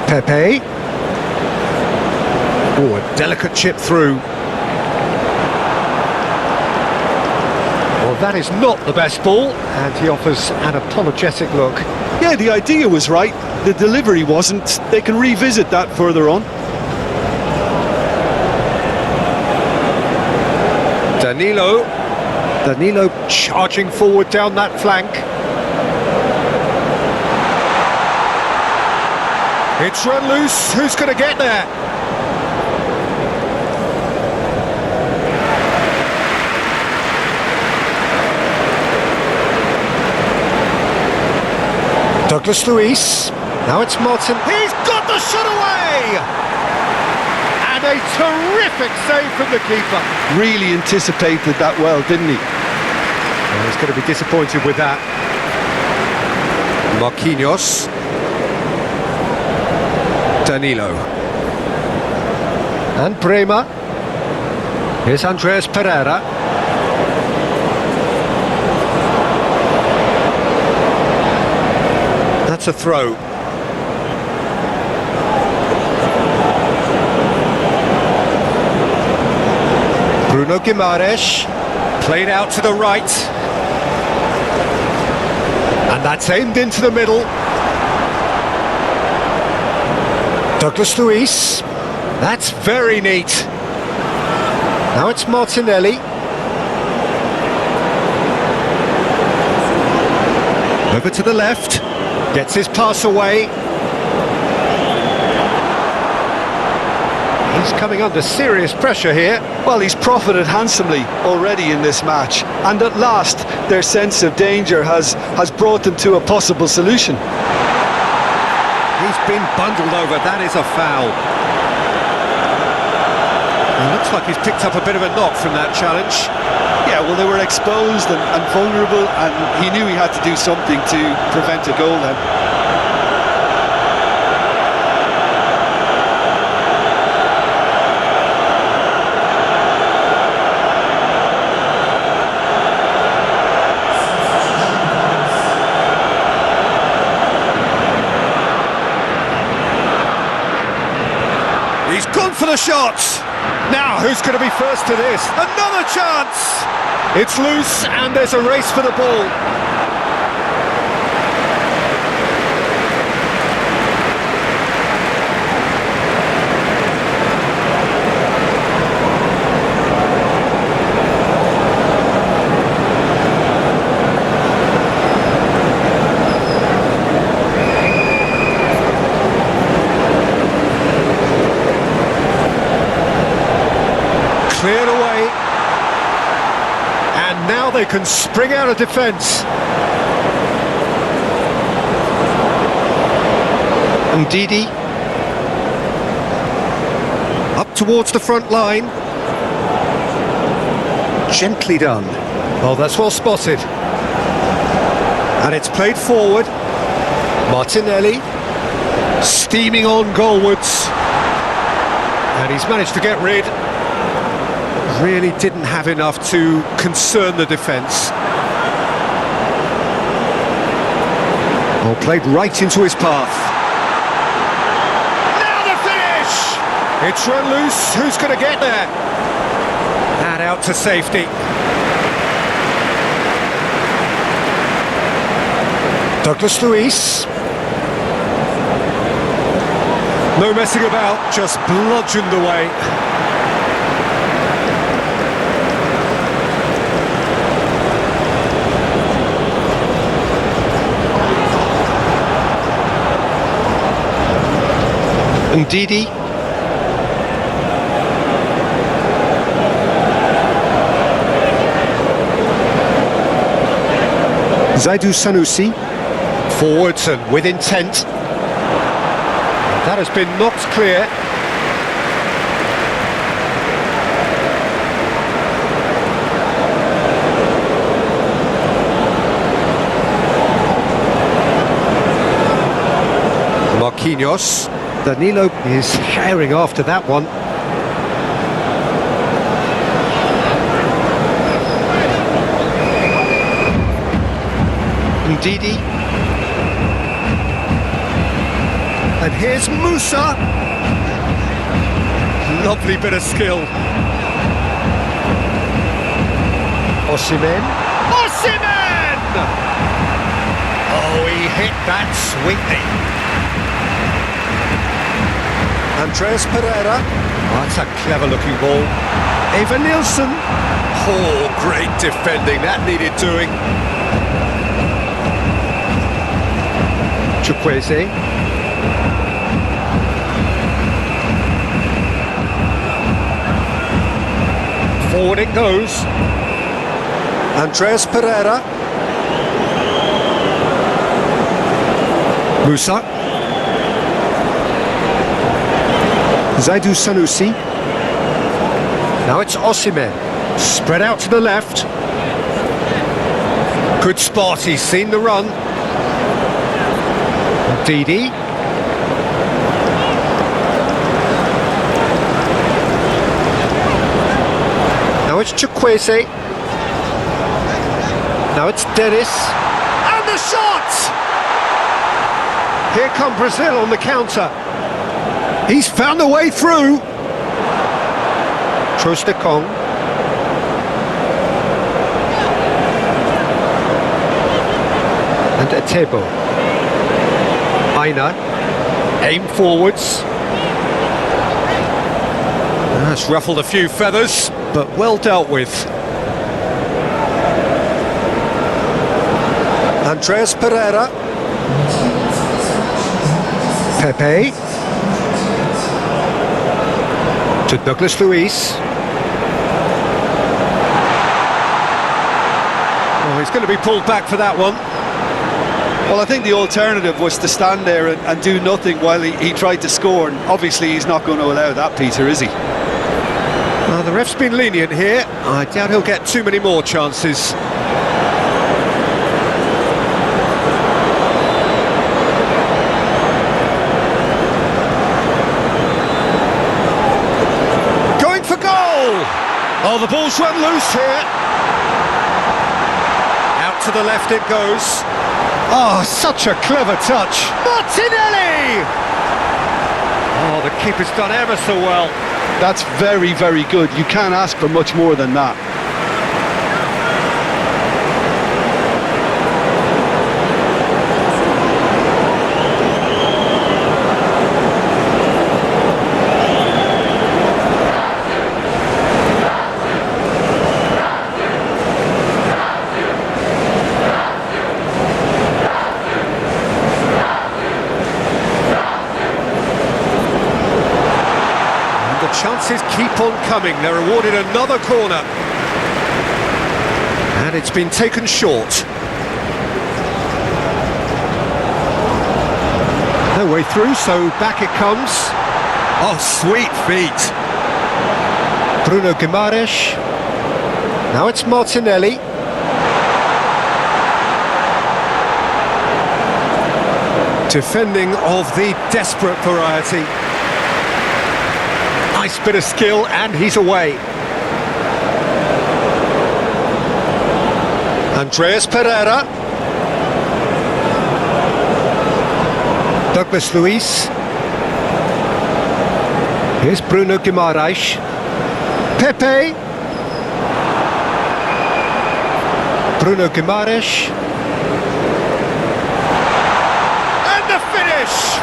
Pepe. Oh, a delicate chip through. Well, that is not the best ball, and he offers an apologetic look. Yeah, the idea was right. The delivery wasn't. They can revisit that further on. Danilo. Danilo charging forward down that flank. It's run loose. Who's going to get there? Douglas Luiz. Now it's Martin. He's got the shot away! And a terrific save from the keeper. Really anticipated that well, didn't he? Well, he's going to be disappointed with that. Marquinhos. Danilo. And Bremer. Here's Andreas Pereira. That's a throw. Bruno Guimaraes. Played out to the right. And that's aimed into the middle. Douglas Luiz. That's very neat. Now it's Martinelli. Over to the left. Gets his pass away. He's coming under serious pressure here. Well, he's profited handsomely already in this match. And at last, their sense of danger has brought them to a possible solution. He's been bundled over. That is a foul. It looks like he's picked up a bit of a knock from that challenge. Yeah, well, they were exposed and vulnerable, and he knew he had to do something to prevent a goal then. shot! Now, who's going to be first to this? Another chance! It's loose, and there's a race for the ball. Cleared away, and now they can spring out of defence. Ndidi up towards the front line. Gently done. Oh, that's well spotted. And it's played forward. Martinelli steaming on goalwards, and he's managed to get rid. Really didn't have enough to concern the defence. Oh, played right into his path. Now the finish! It's run loose, who's going to get there? And out to safety. Douglas Luiz. No messing about, just bludgeoned away. Ndidi. Zaidu Sanusi. Forwards and with intent. That has been knocked clear. Marquinhos. Danilo is herring after that one. Ndidi. And here's Musa. Lovely bit of skill. Osimhen. Osimhen! Oh, he hit that sweetly. Andreas Pereira. Oh, that's a clever looking ball. Eva Nilsson. Oh, great defending, that needed doing. Chukwueze. Forward it goes. Andreas Pereira. Musa. Zaidu Sanusi. Now it's Osimhen. Spread out to the left. Good spot, he's seen the run. Ndidi. Now it's Chukwueze. Now it's Dennis. And the shot! Here come Brazil on the counter. He's found a way through. Trostekong. And Etebo. Aina. Aim forwards. That's ruffled a few feathers, but well dealt with. Andreas Pereira. Pepe. To Douglas Luiz. Oh, he's going to be pulled back for that one. Well, I think the alternative was to stand there and do nothing while he tried to score, and obviously he's not going to allow that, Peter, is he? Well, the ref's been lenient here. I doubt he'll get too many more chances. Going for goal! Oh, the ball's run loose here. Out to the left it goes. Oh, such a clever touch. Martinelli! Oh, the keeper's done ever so well. That's very, very good. You can't ask for much more than that. Chances keep on coming. They're awarded another corner. And it's been taken short. No way through, so back it comes. Oh, sweet feet. Bruno Guimaraes. Now it's Martinelli. Defending of the desperate variety. Nice bit of skill, and he's away. Andreas Pereira. Douglas Luiz. Here's Bruno Guimaraes. Pepe. Bruno Guimaraes. And the finish!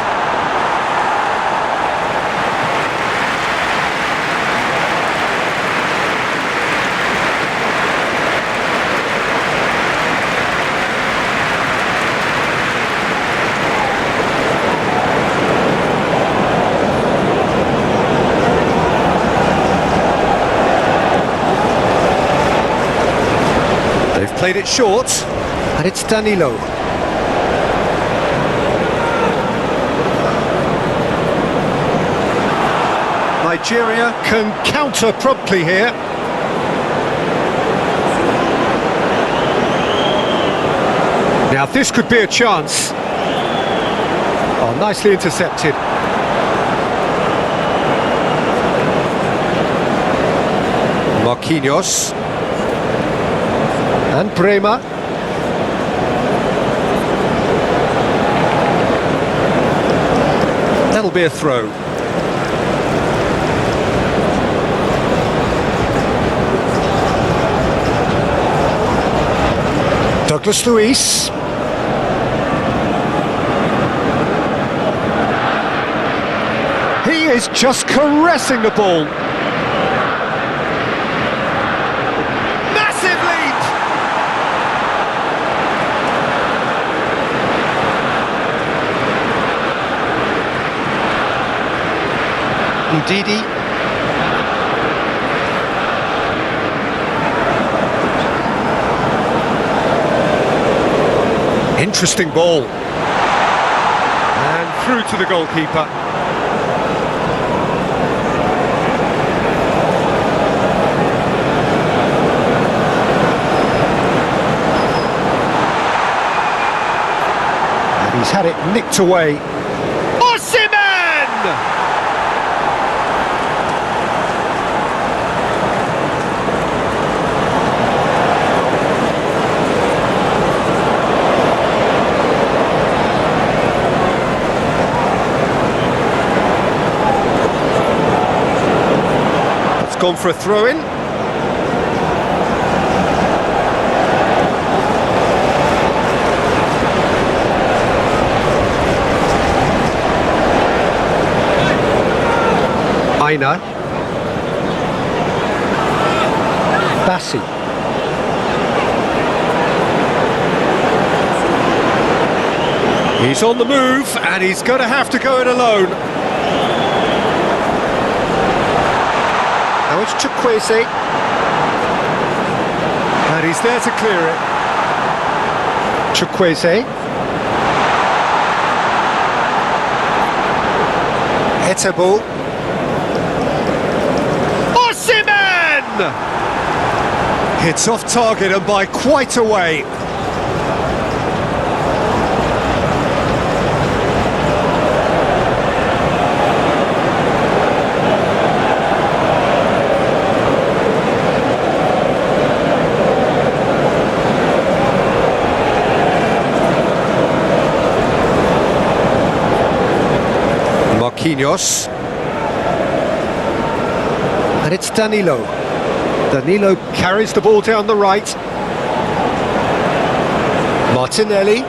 Played it short, and it's Danilo. Nigeria can counter promptly here. Now this could be a chance. Oh, nicely intercepted. Marquinhos. And Bremer. That'll be a throw. Douglas Luiz. He is just caressing the ball. Ndidi. Interesting ball. And through to the goalkeeper. And he's had it nicked away. Osimhen! Gone for a throw-in. Aina. Bassi. He's on the move, and he's going to have to go it alone. Now it's Chukwueze, and he's there to clear it. Chukwueze. Etebo. Osimhen! Hits off target and by quite a way. Marquinhos. Danilo. Danilo carries the ball down the right. Martinelli.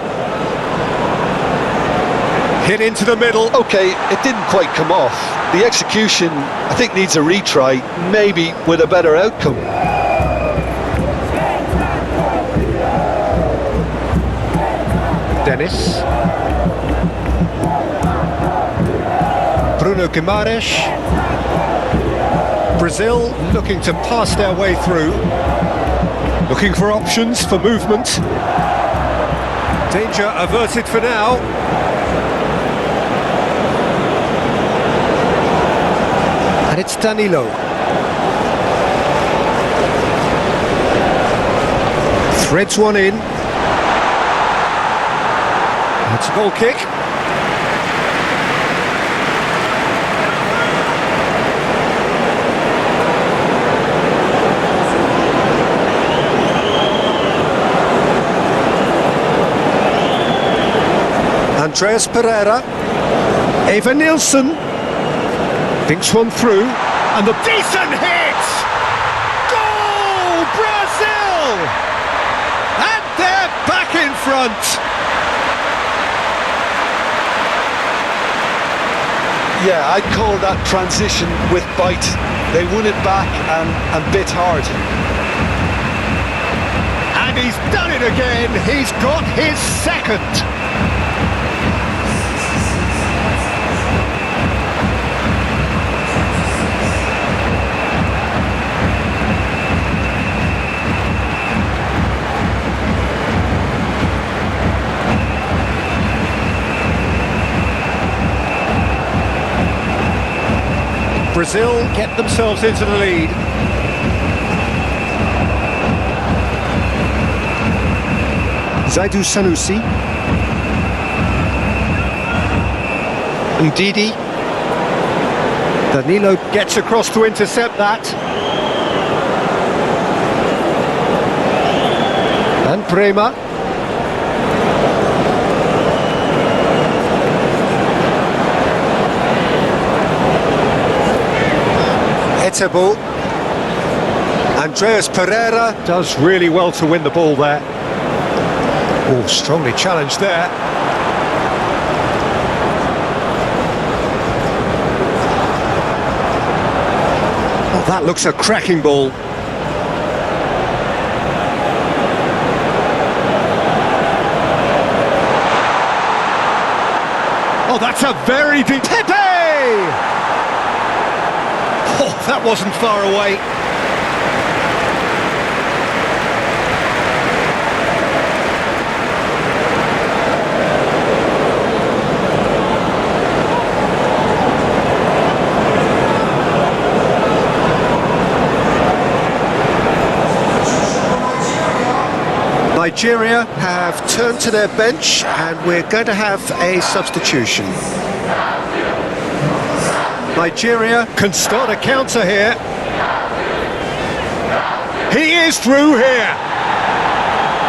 Hit into the middle. Okay, it didn't quite come off. The execution, I think, needs a retry, maybe with a better outcome. Dennis. Bruno Guimaraes. Brazil looking to pass their way through. Looking for options for movement. Danger averted for now. And it's Danilo. Threads one in. It's a goal kick. Andreas Pereira. Eva Nilsson. Thinks one through. And the decent hit! Goal! Brazil! And they're back in front. Yeah, I'd call that transition with bite. They won it back and bit hard. And he's done it again. He's got his second. Brazil get themselves into the lead. Zaidu Sanusi. Ndidi. Danilo gets across to intercept that. And Prema. Etebo. Andreas Pereira does really well to win the ball there. Oh, strongly challenged there. Oh, that looks a cracking ball. Oh, that's a very deep... Pepe! Oh, that wasn't far away. Nigeria have turned to their bench and we're going to have a substitution. Nigeria can start a counter here. He is through here.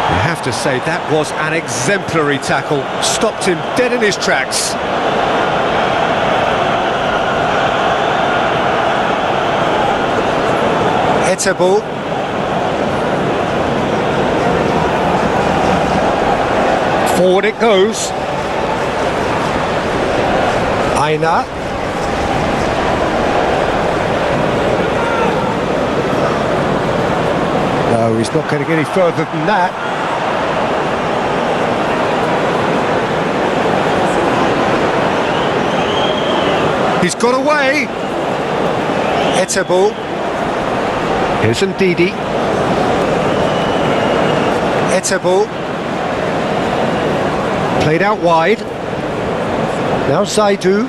I have to say that was an exemplary tackle. Stopped him dead in his tracks. Etebo. Forward it goes. Aina. No, he's not going to get any further than that. He's got away. Etebo. Here's Ndidi. Etebo. Played out wide. Now Zaidu.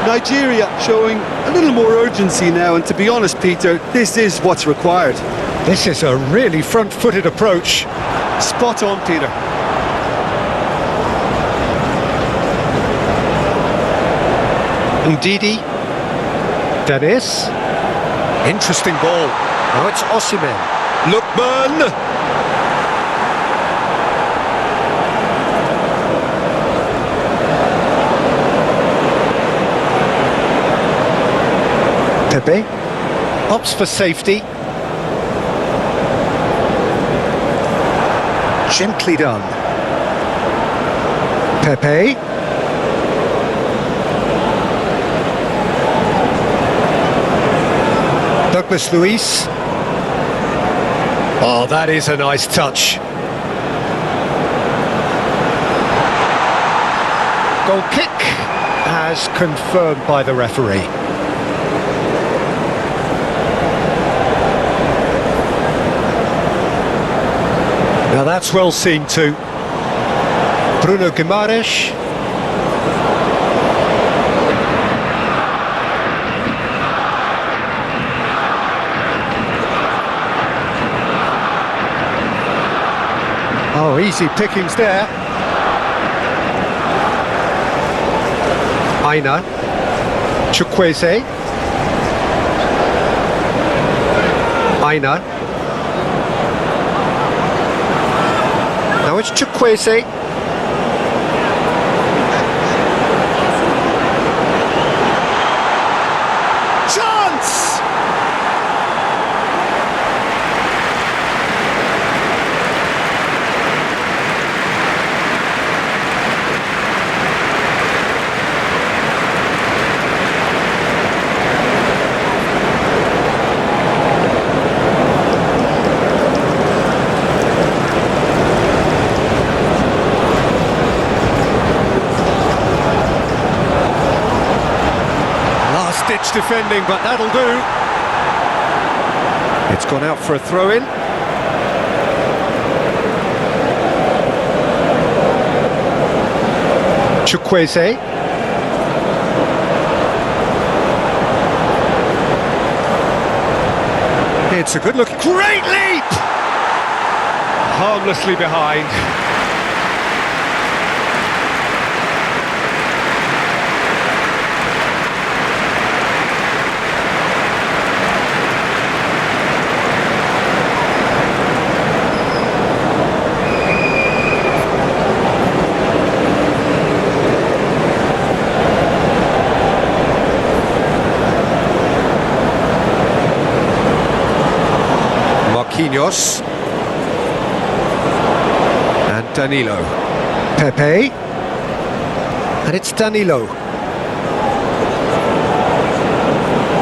Nigeria showing a little more urgency now, and to be honest, Peter, this is what's required. This is a really front-footed approach. Spot on, Peter. Ndidi. Dennis. Interesting ball. Now it's Osimhen. Lookman. Pepe opts for safety. Gently done. Pepe. Douglas Luiz. Oh, that is a nice touch. Goal kick as confirmed by the referee. Now that's well seen too. Bruno Guimaraes. Oh, easy pickings there. Aina. Chukwueze. Aina. Now it's Chukwueze. Chance! Ditch defending, but that'll do. It's gone out for a throw-in. Chukwueze. It's a good look. Great leap! Harmlessly behind. Marquinhos and Danilo. Pepe, and it's Danilo.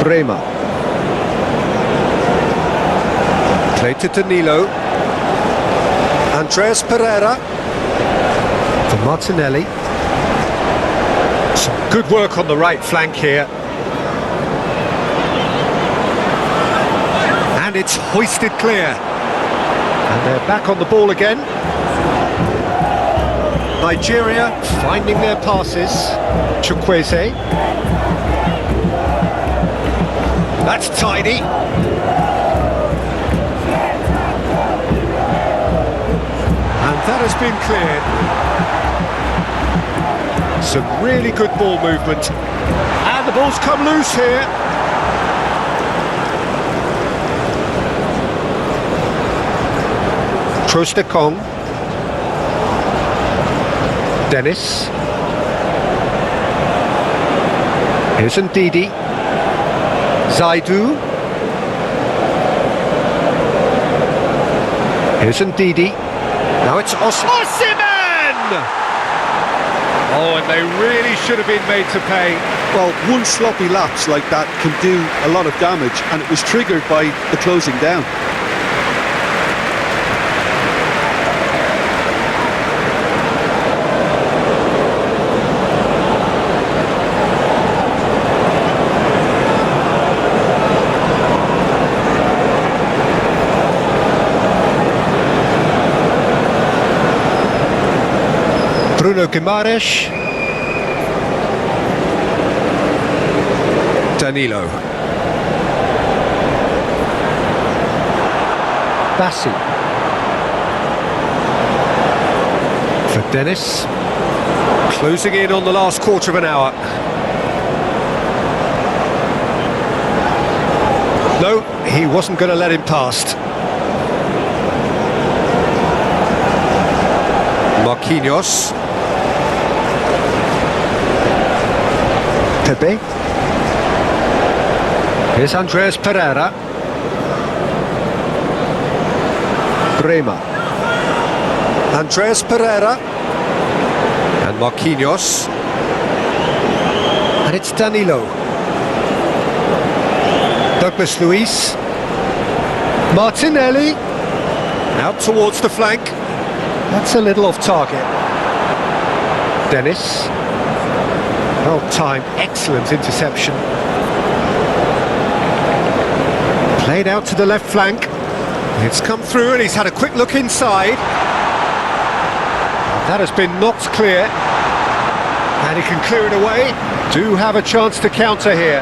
Bremer. Played to Danilo. Andreas Pereira for Martinelli. Some good work on the right flank here. And it's hoisted clear. And they're back on the ball again. Nigeria finding their passes. Chukwueze. That's tidy. And that has been cleared. Some really good ball movement. And the ball's come loose here. Trostekong. Dennis. Here's Ndidi. Zaidu. Here's Ndidi. Now it's Osimhen! Oh, and they really should have been made to pay. Well, one sloppy lapse like that can do a lot of damage, and it was triggered by the closing down. Bruno Guimaraes. Danilo. Bassi. For Dennis. Closing in on the last quarter of an hour. No, he wasn't going to let him past. Marquinhos. Pepe. Here's Andreas Pereira. Bremer. Andreas Pereira. And Marquinhos. And it's Danilo. Douglas Luiz. Martinelli. Out towards the flank. That's a little off target. Dennis. Well timed, excellent interception. Played out to the left flank. It's come through and he's had a quick look inside. That has been knocked clear. And he can clear it away. Do have a chance to counter here.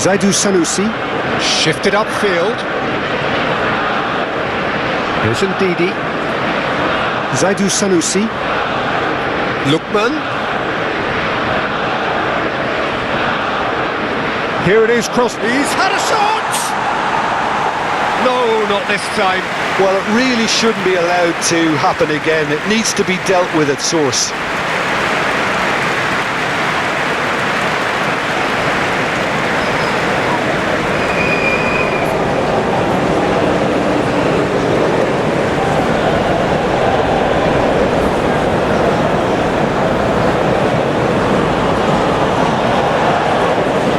Zaidu Sanusi. Shifted upfield. Here's Ndidi. Zaidu Sanusi. Lookman. Here it is, cross. He's had a shot! No, not this time. Well, it really shouldn't be allowed to happen again. It needs to be dealt with at source.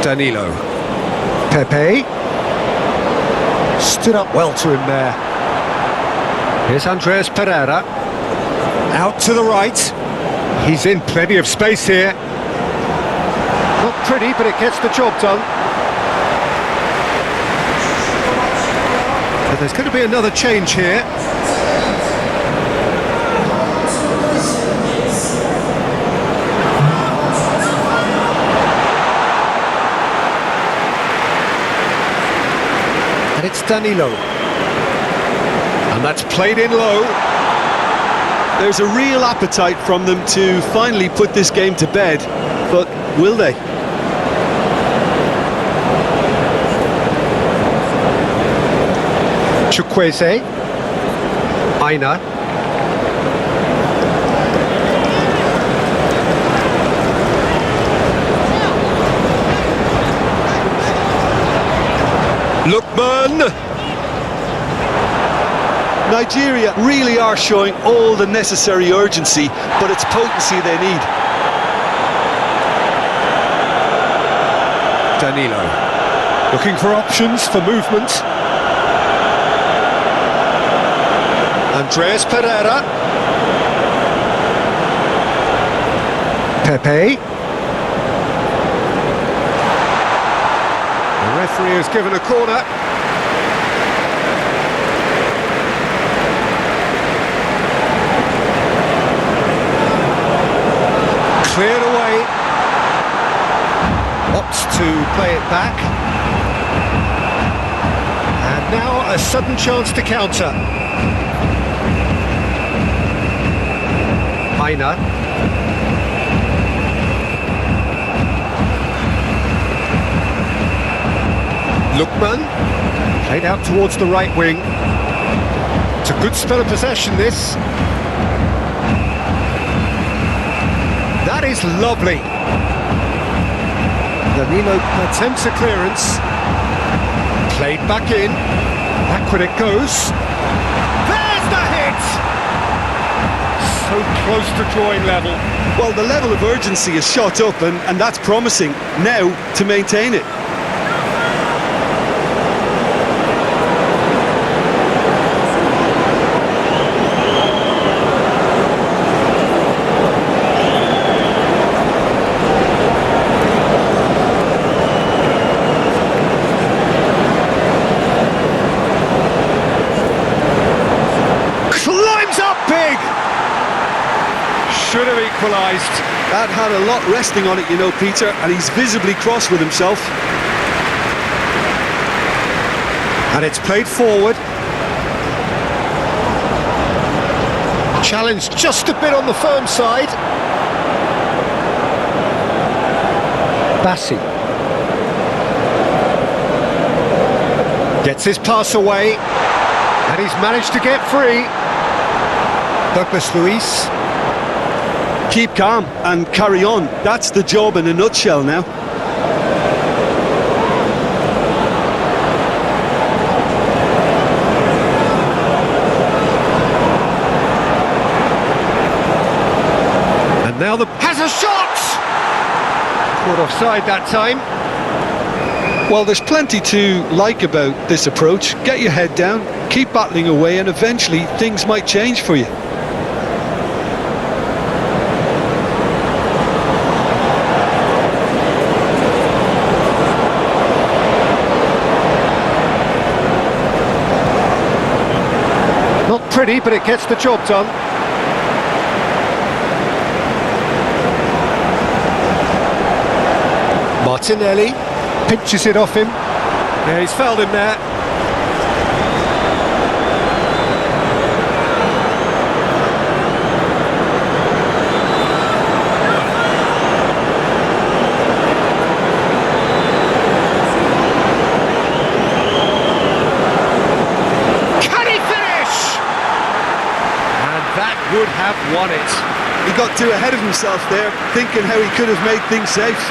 Danilo. Pepe. Stood up well to him there. Here's Andreas Pereira. Out to the right. He's in plenty of space here. Not pretty, but it gets the job done. But there's going to be another change here. It's Danilo. And that's played in low. There's a real appetite from them to finally put this game to bed, but will they? Chukwueze. Aina. Lookman! Nigeria really are showing all the necessary urgency, but it's potency they need. Danilo. Looking for options for movement. Andreas Pereira. Pepe. The referee has given a corner. Cleared away. Opts to play it back. And now a sudden chance to counter. Aina. Lookman, played out towards the right wing. It's a good spell of possession, this. That is lovely. Danilo attempts a clearance. Played back in. Backward it goes. There's the hit! So close to drawing level. Well, the level of urgency is shot up, and that's promising. Now to maintain it. Should have equalised. That had a lot resting on it, you know, Peter, and he's visibly cross with himself. And it's played forward. Challenged just a bit on the firm side. Bassi. Gets his pass away. And he's managed to get free. Douglas Luiz. keep calm and carry on. That's the job in a nutshell now. And now has a shot! Caught offside that time. Well, there's plenty to like about this approach. Get your head down, keep battling away, and eventually things might change for you. Not pretty, but it gets the job done. Martinelli pinches it off him. Yeah, he's fouled him there. Can he finish? And that would have won it. He got too ahead of himself there, thinking how he could have made things safe.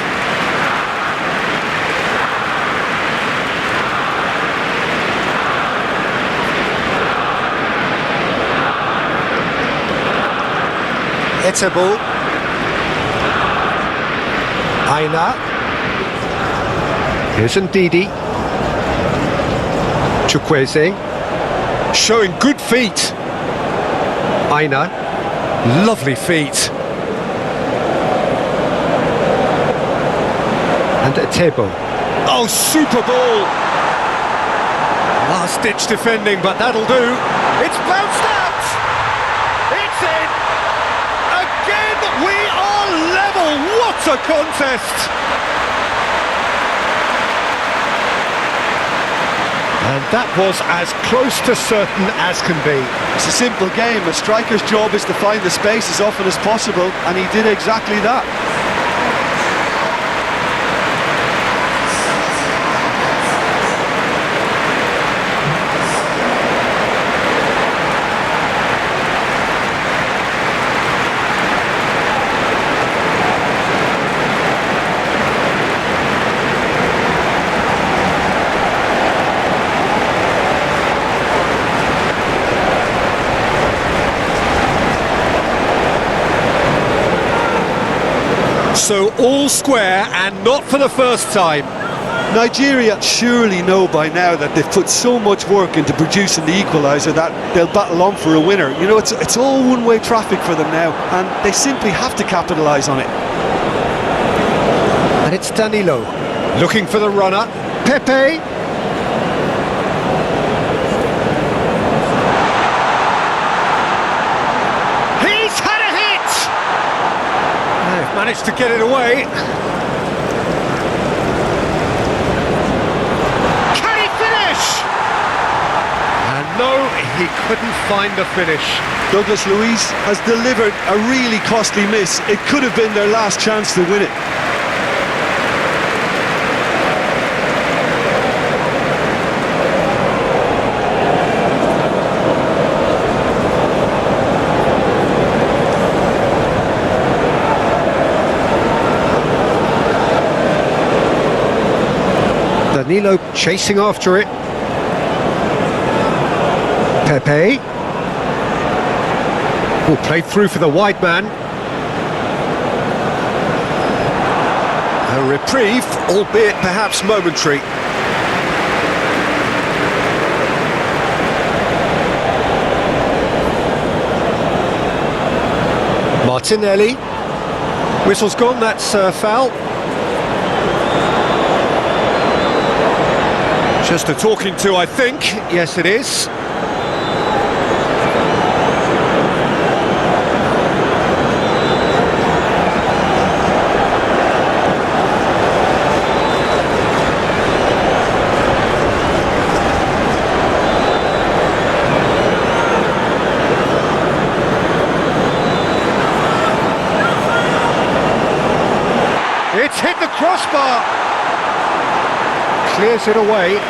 It's a ball. Aina. Here's Ndidi. Chukwueze. Showing good feet. Aina. Lovely feet. And Etebo. Oh, super ball! Last-ditch defending, but that'll do. It's bounced out! It's in! Again, we are level! What a contest! And that was as close to certain as can be. It's a simple game. A striker's job is to find the space as often as possible, and he did exactly that. So all square, and not for the first time. Nigeria surely know by now that they've put so much work into producing the equaliser that they'll battle on for a winner. You know, it's all one-way traffic for them now, and they simply have to capitalise on it. And it's Danilo, looking for the runner. Pepe. He's had a hit! They've managed to get it away. Can he finish? And no, he couldn't find the finish. Douglas Luiz has delivered a really costly miss. It could have been their last chance to win it. Danilo chasing after it. Pepe. Oh, played through for the wide man. A reprieve, albeit perhaps momentary. Martinelli. Whistle's gone, that's foul. Just a talking to, I think. Yes, it is. It's hit the crossbar. Clears it away.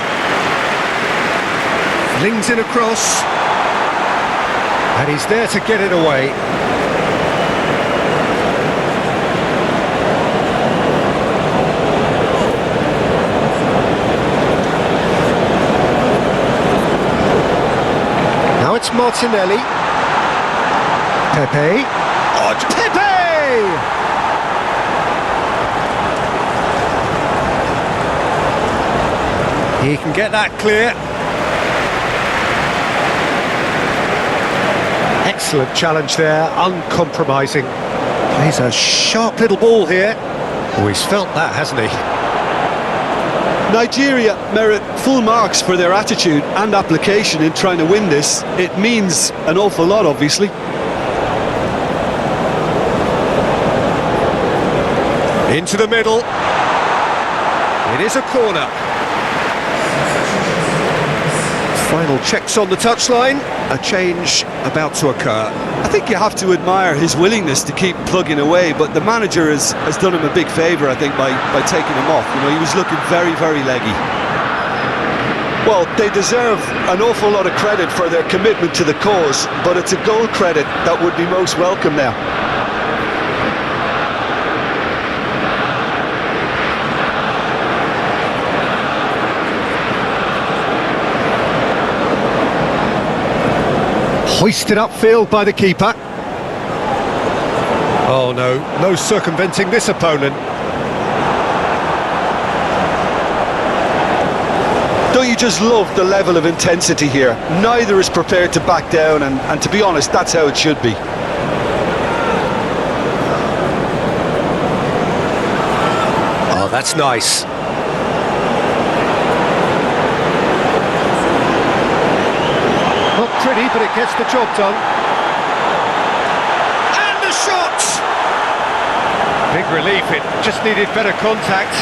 Flings it across. And he's there to get it away. Martinelli. Pepe. Oh, Pepe! He can get that clear. Excellent challenge there, uncompromising. Plays a sharp little ball here. Oh, he's felt that, hasn't he? Nigeria merit full marks for their attitude and application in trying to win this. It means an awful lot, obviously. Into the middle. It is a corner. Final checks on the touchline. A change about to occur. I think you have to admire his willingness to keep plugging away, but the manager has done him a big favour, I think, by taking him off. You know, he was looking very, very leggy. Well, they deserve an awful lot of credit for their commitment to the cause, but it's a goal credit that would be most welcome now. Hoisted upfield by the keeper. Oh no, no circumventing this opponent. Don't you just love the level of intensity here? Neither is prepared to back down, and to be honest, that's how it should be. Oh, that's nice. Not pretty, but it gets the job done. And the shot! Big relief, it just needed better contact.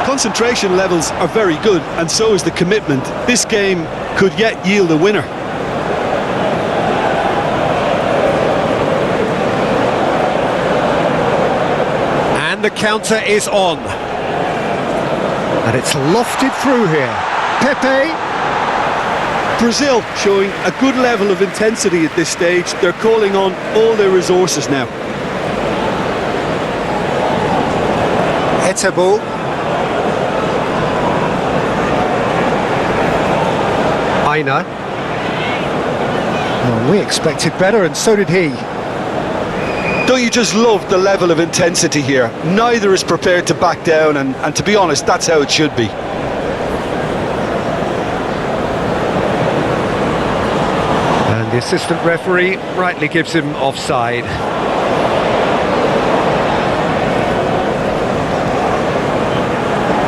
Concentration levels are very good, and so is the commitment. This game could yet yield a winner. And the counter is on. And it's lofted through here. Pepe. Brazil showing a good level of intensity at this stage. They're calling on all their resources now. Etebo. Aina. Well, we expected better, and so did he. Don't you just love the level of intensity here? Neither is prepared to back down, and to be honest, that's how it should be. And the assistant referee rightly gives him offside.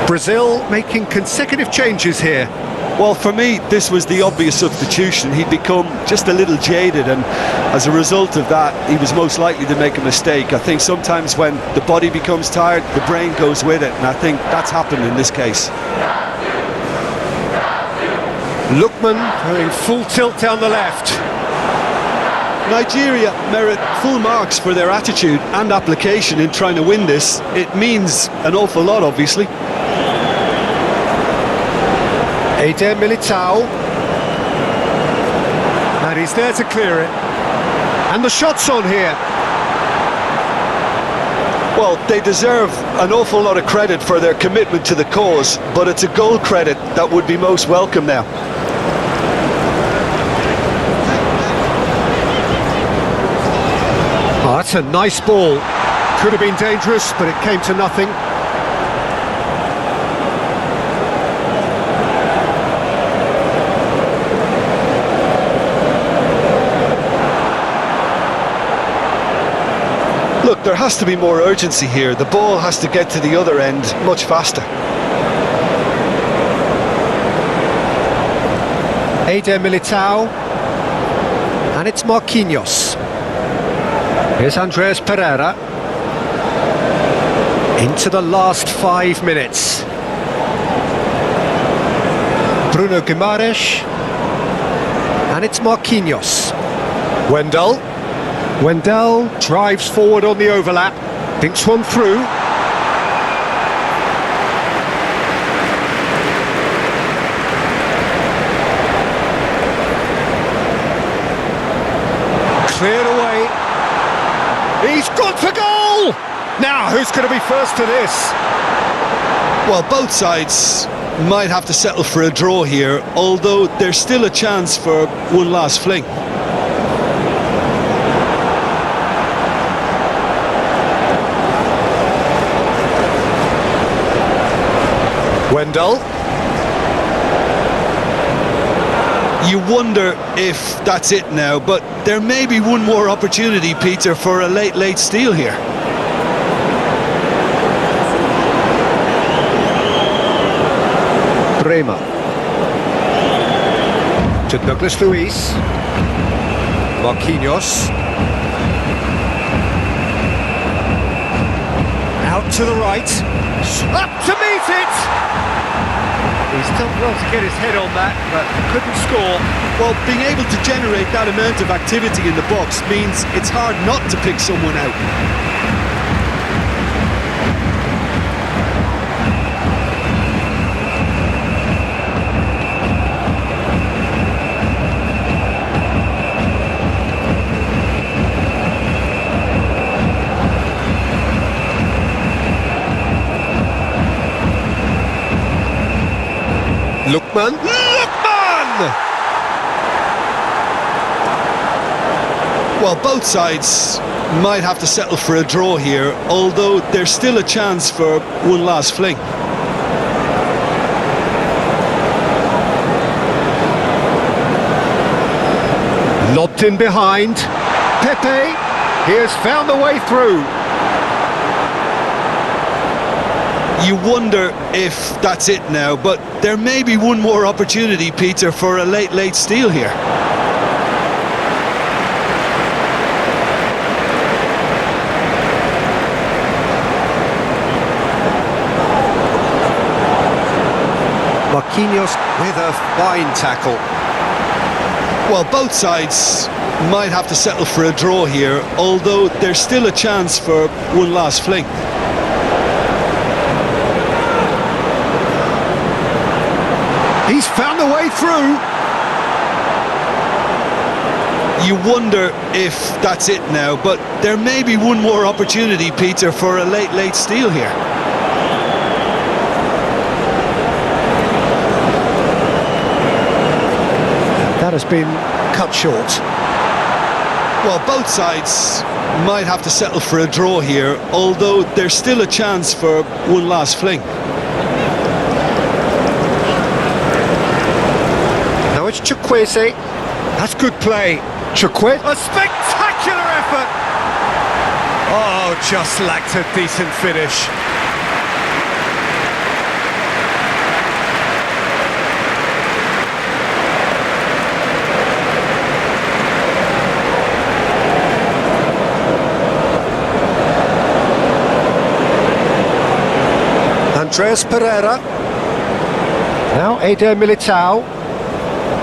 Brazil making consecutive changes here. Well, for me, this was the obvious substitution. He'd become just a little jaded, and as a result of that, he was most likely to make a mistake. I think sometimes when the body becomes tired, the brain goes with it, and I think that's happened in this case. Lookman going full tilt down the left. Nigeria merit full marks for their attitude and application in trying to win this. It means an awful lot, obviously. Eder Militao. And he's there to clear it. And the shot's on here. Well, they deserve an awful lot of credit for their commitment to the cause, but it's a goal credit that would be most welcome now. Oh, that's a nice ball. Could have been dangerous, but it came to nothing. Look, there has to be more urgency here. The ball has to get to the other end much faster. Eder Militao. And it's Marquinhos. Here's Andreas Pereira. Into the last 5 minutes. Bruno Guimaraes. And it's Marquinhos. Wendell. Wendell drives forward on the overlap, thinks one through. He's gone for goal! Now, who's going to be first to this? Well, both sides might have to settle for a draw here, although there's still a chance for one last fling. Wendell. You wonder if that's it now, but there may be one more opportunity, Peter, for a late steal here. Bremer. To Douglas Luiz. Marquinhos. Out to the right. Up to meet it! He's done well to get his head on that, but couldn't score. Well, being able to generate that amount of activity in the box means it's hard not to pick someone out. Lookman. Well, both sides might have to settle for a draw here, although there's still a chance for one last fling. Lobbed in behind. Pepe, he has found the way through. You wonder if that's it now, but there may be one more opportunity, Peter, for a late steal here. Marquinhos with a fine tackle. Well, both sides might have to settle for a draw here, although there's still a chance for one last fling. He's found the way through. You wonder if that's it now, but there may be one more opportunity, Peter, for a late steal here. That has been cut short. Well, both sides might have to settle for a draw here, although there's still a chance for one last fling. Now it's Chukwueze. That's good play. Chukwueze. A spectacular effort. Oh, just lacked a decent finish. Andreas Pereira. Now Eder Militao.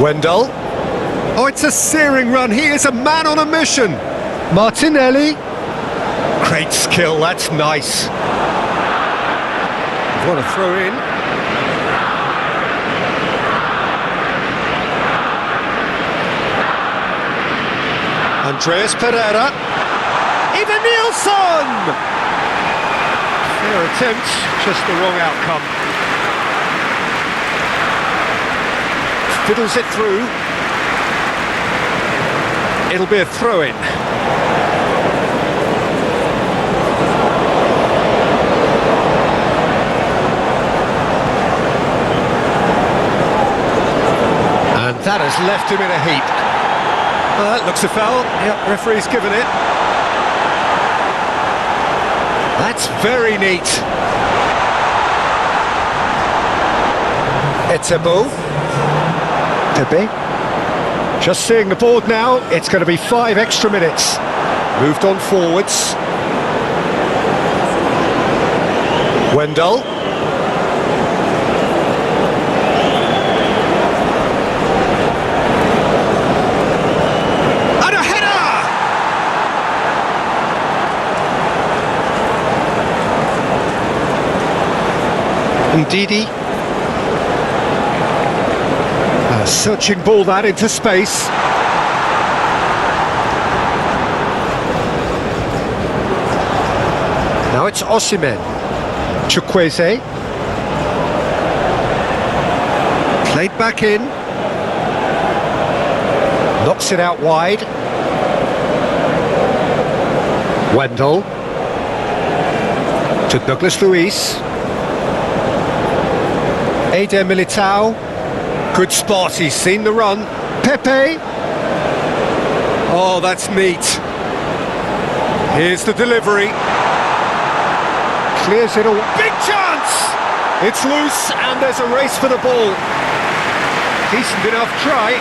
Wendell. Oh, it's a searing run. He is a man on a mission. Martinelli. Great skill, that's nice. What a throw in. Andreas Pereira. Even Nilsson! Fair attempt, just the wrong outcome. Fiddles it through. It'll be a throw-in. And that has left him in a heap. Well, that looks a foul. Yep, referee's given it. That's very neat. Etebo. Pepe. Just seeing the board now, it's going to be 5 extra minutes. Moved on forwards. Wendell. And a header! Ndidi. Searching ball that into space. Now it's Osimhen. Chukwueze. Played back in. Knocks it out wide. Wendell. To Douglas Luiz. Eder Militao. Good spot, he's seen the run. Pepe. Oh, that's neat. Here's the delivery. Clears it all. Big chance! It's loose and there's a race for the ball. Decent enough try.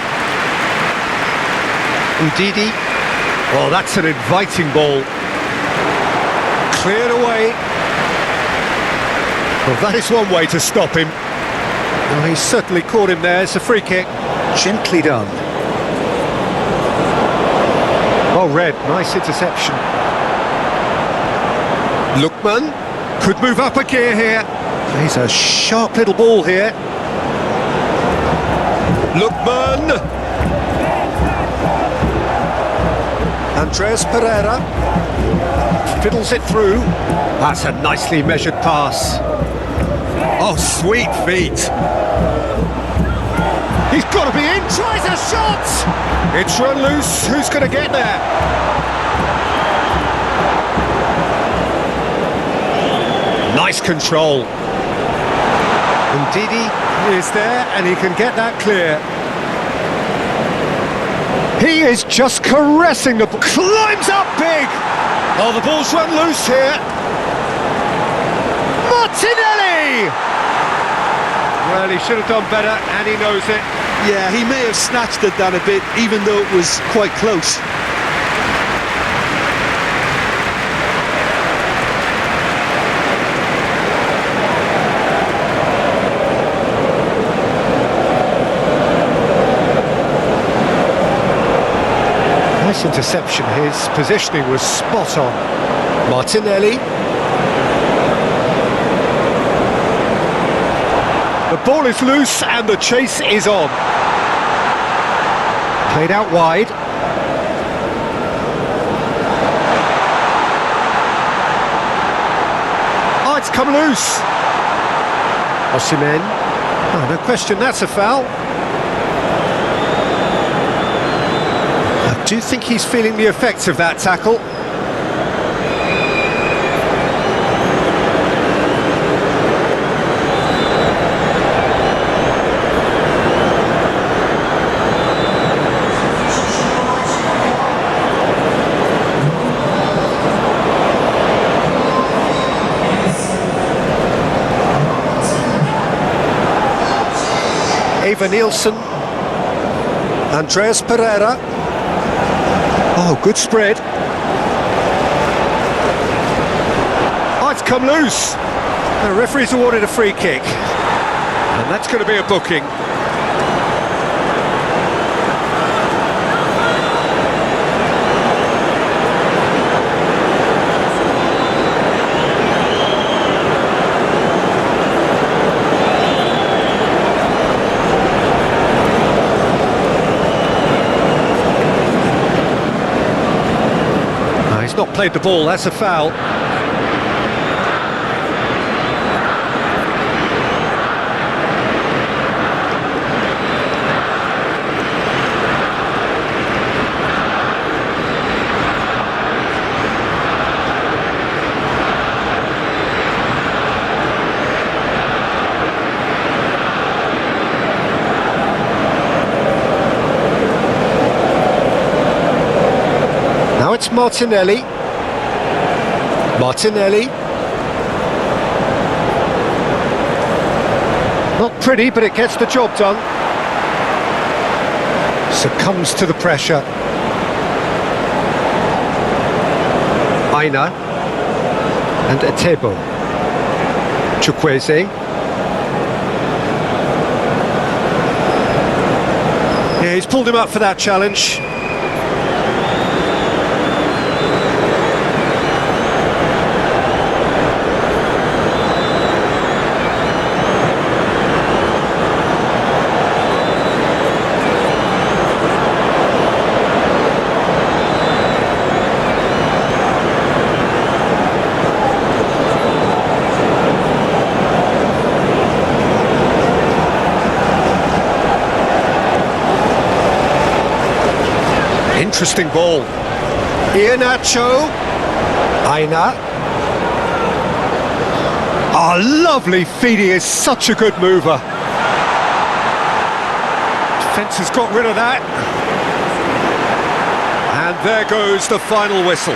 Ndidi. Oh, that's an inviting ball. Cleared away. Well, that is one way to stop him. Well, he's certainly caught him there. It's a free kick. Gently done. Oh, Red, nice interception. Lookman could move up a gear here. He's a sharp little ball here. Lookman. Andreas Pereira fiddles it through. That's a nicely measured pass. Oh, sweet feet. He's got to be in. Tries a shot. It's run loose. Who's going to get there? Nice control. Ndidi is there and he can get that clear. He is just caressing the ball. Climbs up big. Oh, the ball's run loose here. Martinelli! Well, he should have done better, and he knows it. Yeah, he may have snatched at that a bit, even though it was quite close. Nice interception. His positioning was spot on. Martinelli. The ball is loose and the chase is on. Played out wide. Oh, it's come loose. Osimhen. Oh, no question, that's a foul. I do think he's feeling the effects of that tackle. Eva Nielsen, Andreas Pereira. Oh, good spread. Oh, it's come loose. The referee's awarded a free kick. And that's going to be a booking. Not played the ball, that's a foul. Now it's Martinelli. Martinelli. Not pretty, but it gets the job done. Succumbs to the pressure. Aina. And Etebo. Chukwueze. Yeah, he's pulled him up for that challenge. interesting ball. Iheanacho. Aina. Ah, lovely feed, he is such a good mover. Defence has got rid of that. And there goes the final whistle.